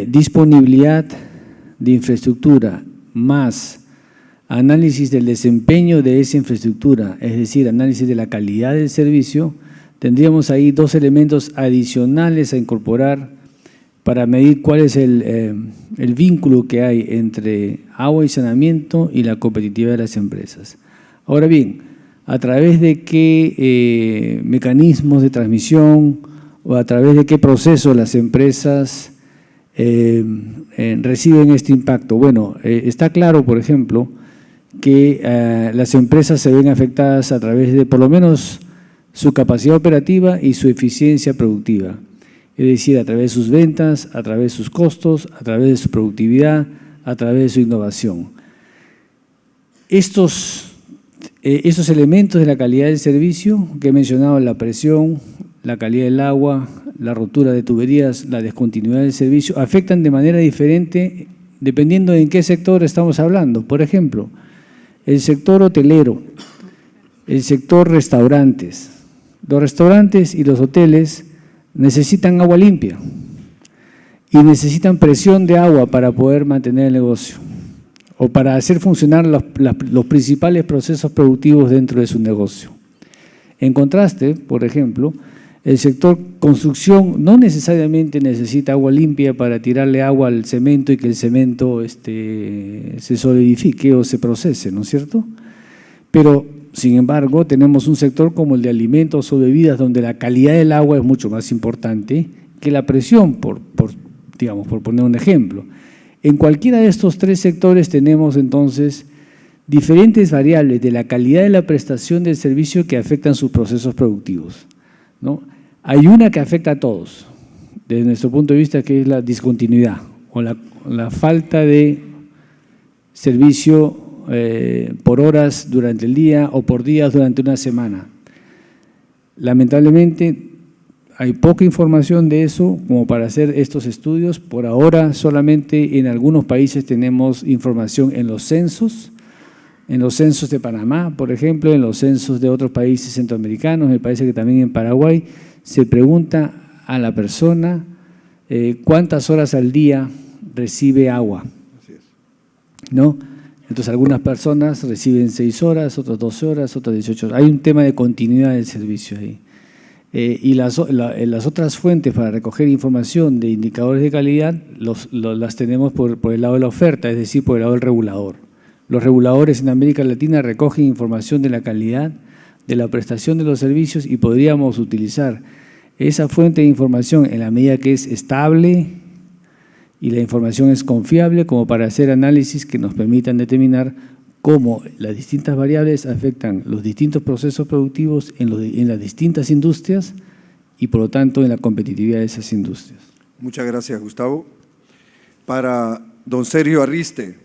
disponibilidad de infraestructura más análisis del desempeño de esa infraestructura, es decir, análisis de la calidad del servicio, tendríamos ahí dos elementos adicionales a incorporar para medir cuál es el vínculo que hay entre agua y saneamiento y la competitividad de las empresas. Ahora bien, ¿a través de qué mecanismos de transmisión o a través de qué proceso las empresas reciben este impacto? Bueno, está claro, por ejemplo, que las empresas se ven afectadas a través de por lo menos su capacidad operativa y su eficiencia productiva, es decir, a través de sus ventas, a través de sus costos, a través de su productividad, a través de su innovación. Estos elementos de la calidad del servicio que he mencionado, la presión, la calidad del agua, la rotura de tuberías, la discontinuidad del servicio, afectan de manera diferente dependiendo de en qué sector estamos hablando. Por ejemplo, el sector hotelero, el sector restaurantes. Los restaurantes y los hoteles necesitan agua limpia y necesitan presión de agua para poder mantener el negocio o para hacer funcionar los principales procesos productivos dentro de su negocio. En contraste, por ejemplo, el sector construcción no necesariamente necesita agua limpia para tirarle agua al cemento y que el cemento se solidifique o se procese, ¿no es cierto? Pero sin embargo, tenemos un sector como el de alimentos o bebidas donde la calidad del agua es mucho más importante que la presión, por poner un ejemplo. En cualquiera de estos tres sectores tenemos entonces diferentes variables de la calidad de la prestación del servicio que afectan sus procesos productivos, ¿no? Hay una que afecta a todos, desde nuestro punto de vista, que es la discontinuidad o la falta de servicio por horas durante el día o por días durante una semana. Lamentablemente hay poca información de eso como para hacer estos estudios. Por ahora solamente en algunos países tenemos información en los censos de Panamá, por ejemplo, en los censos de otros países centroamericanos, me parece que también en Paraguay, se pregunta a la persona cuántas horas al día recibe agua, ¿no? Entonces, algunas personas reciben 6 horas, otras 12 horas, otras 18 horas. Hay un tema de continuidad del servicio ahí. Y las otras fuentes para recoger información de indicadores de calidad las tenemos por el lado de la oferta, es decir, por el lado del regulador. Los reguladores en América Latina recogen información de la calidad, de la prestación de los servicios y podríamos utilizar esa fuente de información en la medida que es estable y la información es confiable como para hacer análisis que nos permitan determinar cómo las distintas variables afectan los distintos procesos productivos en las distintas industrias y, por lo tanto, en la competitividad de esas industrias. Muchas gracias, Gustavo. Para don Sergio Ariste,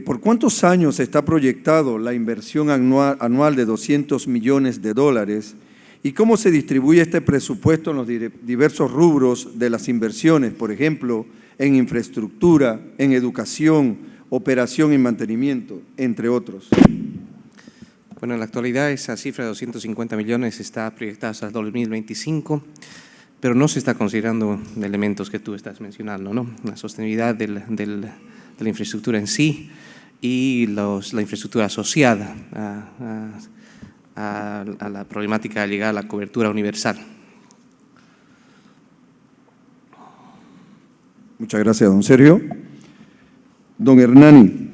¿por cuántos años está proyectado la inversión anual de 200 millones de dólares? ¿Y cómo se distribuye este presupuesto en los diversos rubros de las inversiones, por ejemplo, en infraestructura, en educación, operación y mantenimiento, entre otros? Bueno, en la actualidad esa cifra de 250 millones está proyectada hasta el 2025, pero no se está considerando elementos que tú estás mencionando, ¿no? La sostenibilidad de la infraestructura en sí y la infraestructura asociada a la problemática de llegar a la cobertura universal. Muchas gracias, don Sergio. Don Hernani,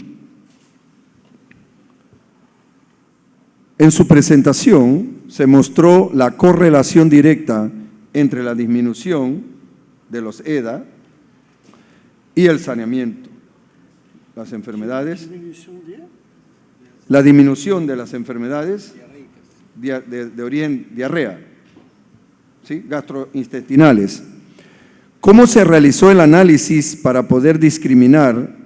en su presentación se mostró la correlación directa entre la disminución de los EDA y el saneamiento. Las enfermedades, la disminución de las enfermedades de origen diarrea, ¿sí? Gastrointestinales. ¿Cómo se realizó el análisis para poder discriminar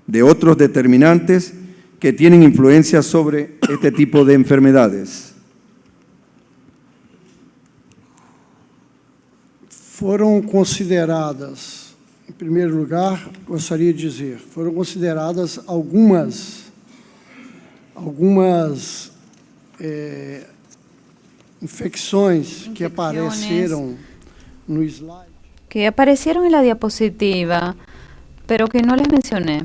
de otros determinantes que tienen influencia sobre este tipo de enfermedades? Foram consideradas, em primeiro lugar, gostaria de dizer, foram consideradas algumas infecções que apareceram no slide. Que aparecieron en la diapositiva, pero que no les mencioné,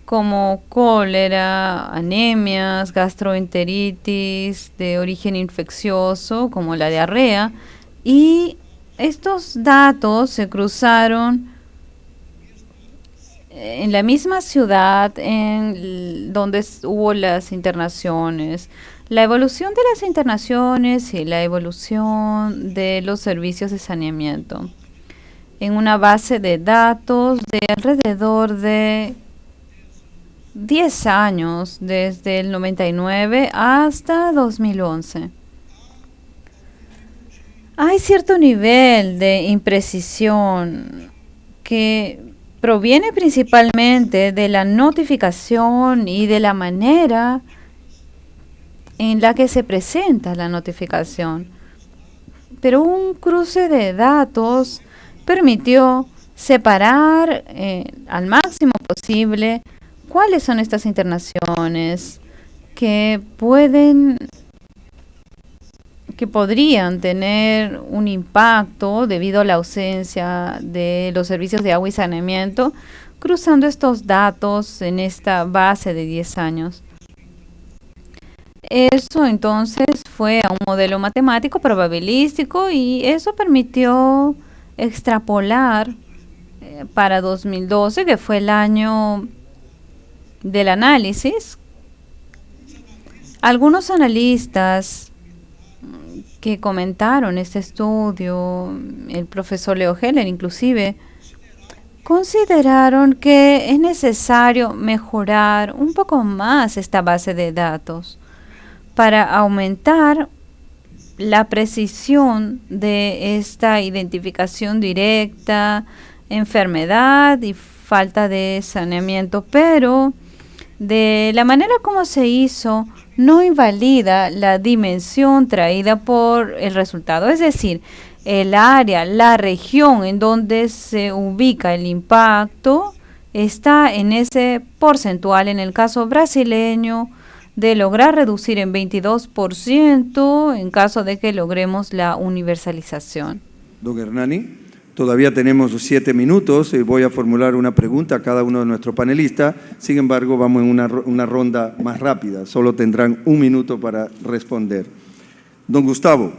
como cólera, anemias, gastroenteritis de origen infeccioso, como la diarrea, y estos datos se cruzaron en la misma ciudad en donde hubo las internaciones. La evolución de las internaciones y la evolución de los servicios de saneamiento en una base de datos de alrededor de 10 años, desde el 99 hasta 2011. Hay cierto nivel de imprecisión que proviene principalmente de la notificación y de la manera en la que se presenta la notificación. Pero un cruce de datos permitió separar al máximo posible cuáles son estas internaciones que podrían tener un impacto debido a la ausencia de los servicios de agua y saneamiento, cruzando estos datos en esta base de 10 años. Eso entonces fue a un modelo matemático probabilístico y eso permitió extrapolar para 2012, que fue el año del análisis. Algunos analistas que comentaron este estudio, el profesor Leo Heller inclusive, consideraron que es necesario mejorar un poco más esta base de datos para aumentar la precisión de esta identificación directa, enfermedad y falta de saneamiento, pero de la manera como se hizo no invalida la dimensión traída por el resultado, es decir, el área, la región en donde se ubica el impacto está en ese porcentual, en el caso brasileño, de lograr reducir en 22% en caso de que logremos la universalización. Don Hernani, todavía tenemos 7 minutos y voy a formular una pregunta a cada uno de nuestros panelistas. Sin embargo, vamos en una ronda más rápida. Solo tendrán 1 minuto para responder. Don Gustavo,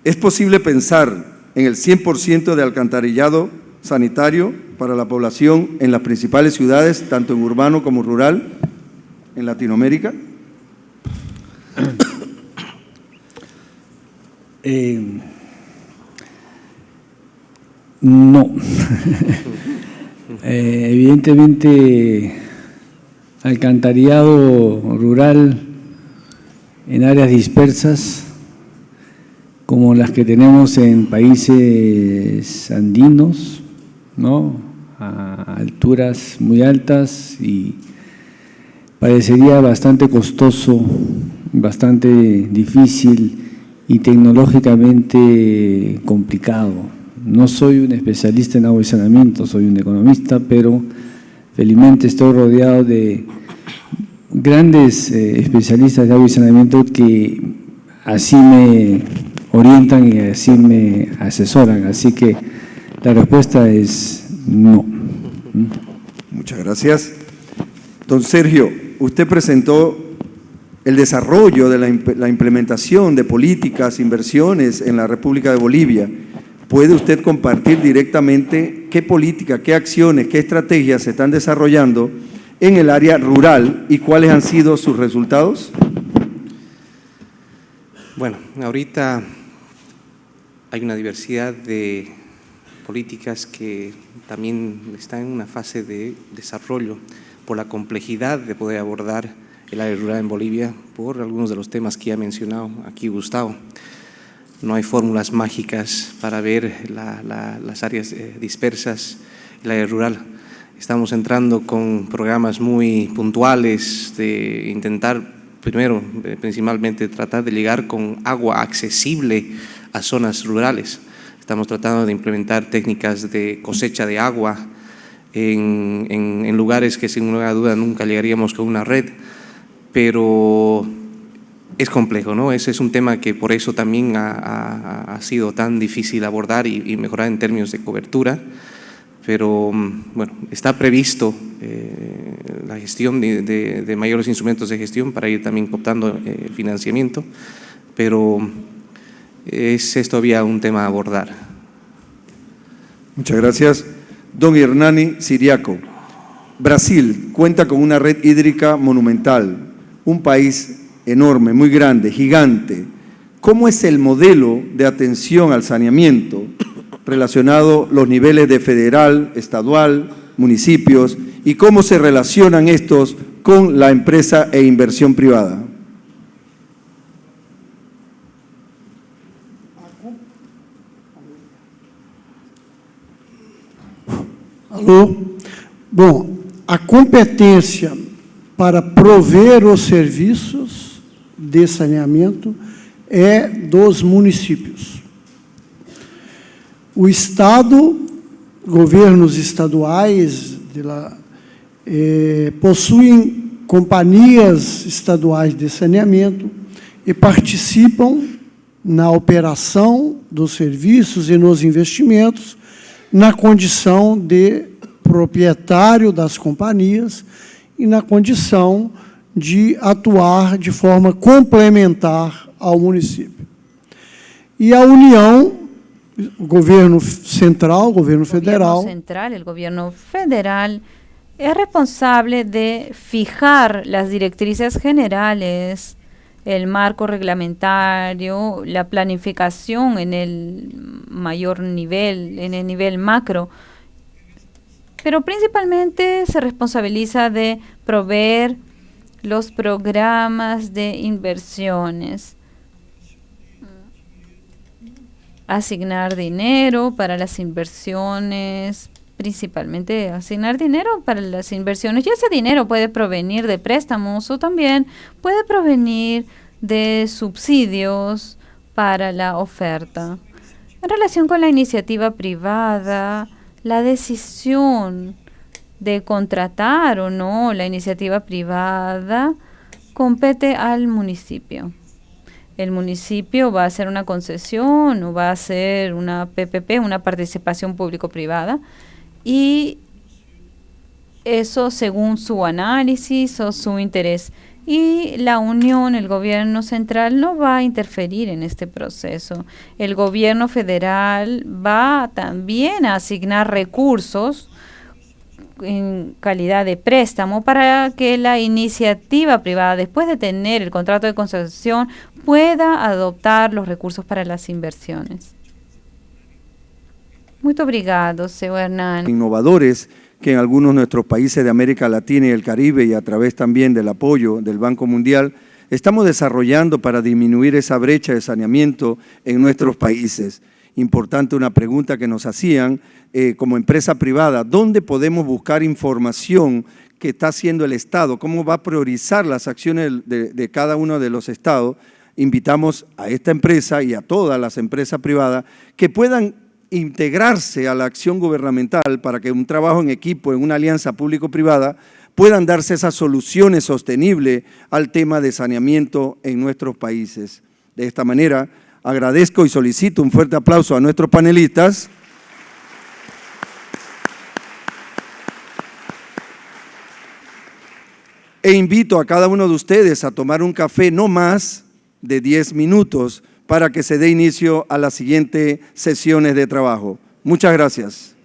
¿es posible pensar en el 100% de alcantarillado sanitario para la población en las principales ciudades, tanto en urbano como rural, en Latinoamérica? No. Evidentemente alcantarillado rural en áreas dispersas, como las que tenemos en países andinos, ¿no?, a alturas muy altas, y parecería bastante costoso, bastante difícil y tecnológicamente complicado. No soy un especialista en agua y saneamiento, soy un economista, pero felizmente estoy rodeado de grandes especialistas de agua y saneamiento que así me orientan y así me asesoran. Así que la respuesta es no. Muchas gracias. Don Sergio, usted presentó el desarrollo de la implementación de políticas, inversiones en la República de Bolivia. ¿Puede usted compartir directamente qué política, qué acciones, qué estrategias se están desarrollando en el área rural y cuáles han sido sus resultados? Bueno, ahorita hay una diversidad de políticas que también están en una fase de desarrollo por la complejidad de poder abordar el área rural en Bolivia, por algunos de los temas que ya ha mencionado aquí Gustavo. No hay fórmulas mágicas para ver las áreas dispersas, el área rural. Estamos entrando con programas muy puntuales de intentar, primero, principalmente, tratar de llegar con agua accesible a zonas rurales. Estamos tratando de implementar técnicas de cosecha de agua en lugares que sin lugar a duda nunca llegaríamos con una red, pero es complejo, ¿no? Ese es un tema que por eso también ha sido tan difícil abordar y mejorar en términos de cobertura, pero bueno, está previsto la gestión de mayores instrumentos de gestión para ir también optando el financiamiento, pero es todavía un tema a abordar. Muchas gracias. Don Hernani Siriaco, Brasil cuenta con una red hídrica monumental, un país enorme, muy grande, gigante. ¿Cómo es el modelo de atención al saneamiento relacionado los niveles de federal, estadual, municipios, y cómo se relacionan estos con la empresa e inversión privada? Alô? Bom, a competência para prover os serviços de saneamento é dos municípios. O Estado, governos estaduais possuem companhias estaduais de saneamento e participam na operação dos serviços e nos investimentos na condição de proprietário das companhias e na condição de atuar de forma complementar ao município. E a União, o governo central, o governo federal, el gobierno federal es responsable de fijar las directrices generales, el marco reglamentario, la planificación en el mayor nivel, en el nivel macro, pero principalmente se responsabiliza de proveer los programas de inversiones, asignar dinero para las inversiones, principalmente asignar dinero para las inversiones, y ese dinero puede provenir de préstamos o también puede provenir de subsidios para la oferta. En relación con la iniciativa privada, la decisión de contratar o no la iniciativa privada compete al municipio. El municipio va a hacer una concesión o va a hacer una PPP, una participación público-privada, y eso según su análisis o su interés. Y la Unión, el gobierno central, no va a interferir en este proceso. El gobierno federal va también a asignar recursos en calidad de préstamo para que la iniciativa privada, después de tener el contrato de concesión, pueda adoptar los recursos para las inversiones. Muito obrigado, señor Hernán. Innovadores que en algunos de nuestros países de América Latina y el Caribe, y a través también del apoyo del Banco Mundial, estamos desarrollando para disminuir esa brecha de saneamiento en nuestros países. Importante una pregunta que nos hacían como empresa privada, ¿dónde podemos buscar información que está haciendo el Estado? ¿Cómo va a priorizar las acciones de cada uno de los estados? Invitamos a esta empresa y a todas las empresas privadas que puedan integrarse a la acción gubernamental para que un trabajo en equipo, en una alianza público-privada, puedan darse esas soluciones sostenibles al tema de saneamiento en nuestros países. De esta manera, agradezco y solicito un fuerte aplauso a nuestros panelistas. E invito a cada uno de ustedes a tomar un café no más de 10 minutos para que se dé inicio a las siguientes sesiones de trabajo. Muchas gracias.